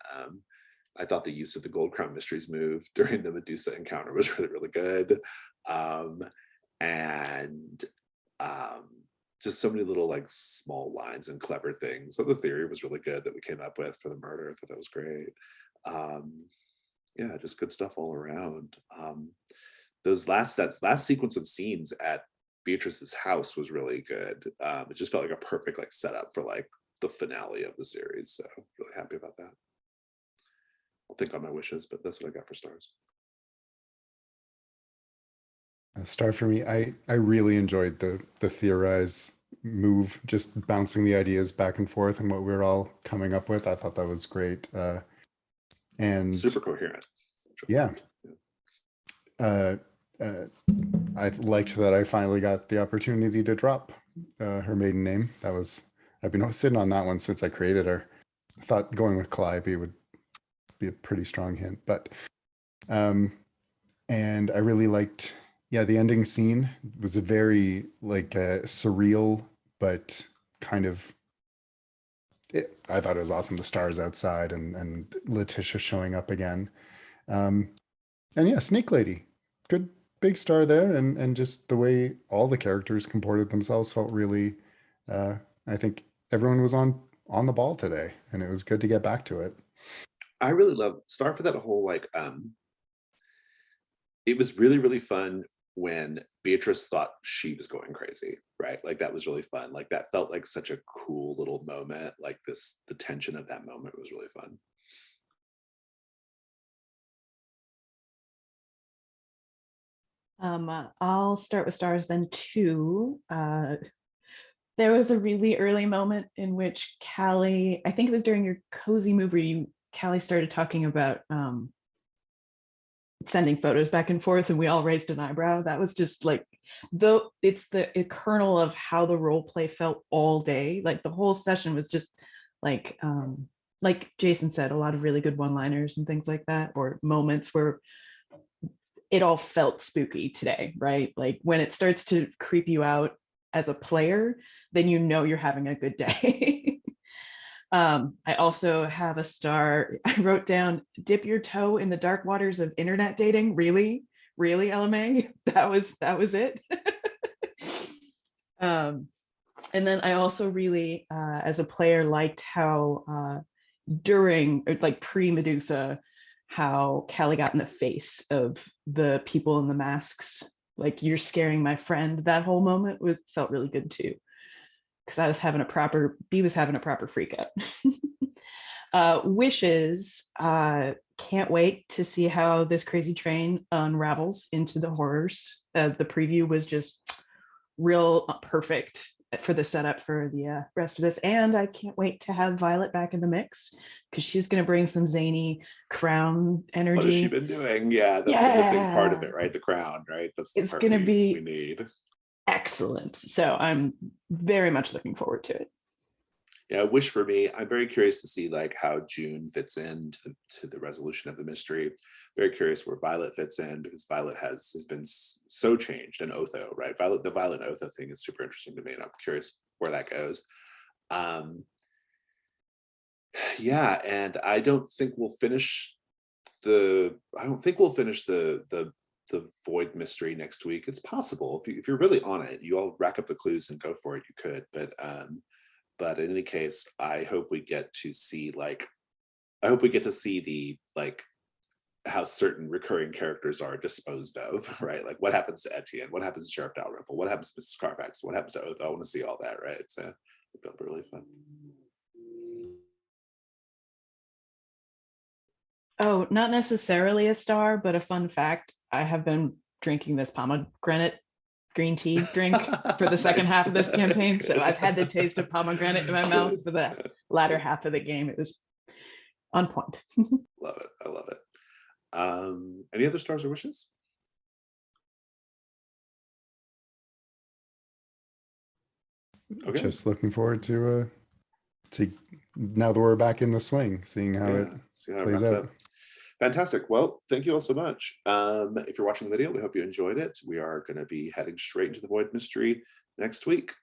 I thought the use of the Gold Crown Mysteries move during the Medusa encounter was really, really good. And just so many little like small lines and clever things. So the theory was really good that we came up with for the murder. I thought that was great. Yeah, just good stuff all around. That last sequence of scenes at Beatrice's house was really good. It just felt like a perfect like setup for like the finale of the series. So really happy about that. I'll think on my wishes, but that's what I got for stars. A star for me. I really enjoyed the theorize move, just bouncing the ideas back and forth and what we were all coming up with. I thought that was great. And super coherent. Yeah. I liked that I finally got the opportunity to drop her maiden name. I've been sitting on that one since I created her. I thought going with Calliope would be a pretty strong hint, but and I really liked, the ending scene was a very like surreal, but kind of, I thought it was awesome. The stars outside and Letitia showing up again. And yeah, Snake Lady, good big star there. And just the way all the characters comported themselves felt really, I think everyone was on the ball today, and it was good to get back to it. I really love star for that whole like, it was really, really fun when Beatrice thought she was going crazy, right? Like that was really fun. Like that felt like such a cool little moment. Like the tension of that moment was really fun. I'll start with stars then too. There was a really early moment in which Callie, I think it was during your cozy move where Callie started talking about sending photos back and forth and we all raised an eyebrow. That was just like, it's the kernel of how the role play felt all day. Like the whole session was just like like Jason said, a lot of really good one-liners and things like that, or moments where it all felt spooky today, right? Like when it starts to creep you out as a player, then you know you're having a good day. I also have a star. I wrote down, dip your toe in the dark waters of internet dating. Really, LMA? That was it. And then I also really, as a player, liked how during, like pre-Medusa, how Callie got in the face of the people in the masks. Like, you're scaring my friend. That whole moment felt really good too, because I was having a proper, B was having a proper freak out. Wishes, can't wait to see how this crazy train unravels into the horrors. The preview was just real perfect for the setup for the rest of this, and I can't wait to have Violet back in the mix, because she's going to bring some zany crown energy. What has she been doing? Yeah, that's the missing part of it, right? The crown, right? That's the it's part going to we be need. Excellent. So I'm very much looking forward to it. Yeah, Wish for me, I'm very curious to see like how June fits into to the resolution of the mystery. Very curious where Violet fits in, because Violet has been so changed, and Otho, right? The Violet and Otho thing is super interesting to me, and I'm curious where that goes. Yeah, and I don't think we'll finish the Void mystery next week. It's possible if you're really on it, you all rack up the clues and go for it. You could, but in any case, I hope we get to see the like how certain recurring characters are disposed of, right? Like what happens to Etienne, what happens to Sheriff Dalrymple, what happens to Mrs. Carfax, what happens to Otho. I want to see all that, right? So I think that'll be really fun. Oh, not necessarily a star, but a fun fact. I have been drinking this pomegranate green tea drink for the second half of this campaign. So I've had the taste of pomegranate in my mouth for the latter half of the game. It was on point. Love it. I love it. Any other stars or wishes? Okay. Just looking forward to now that we're back in the swing, seeing how it plays out. Up. Fantastic. Well, thank you all so much. If you're watching the video, we hope you enjoyed it. We are going to be heading straight into the Void mystery next week.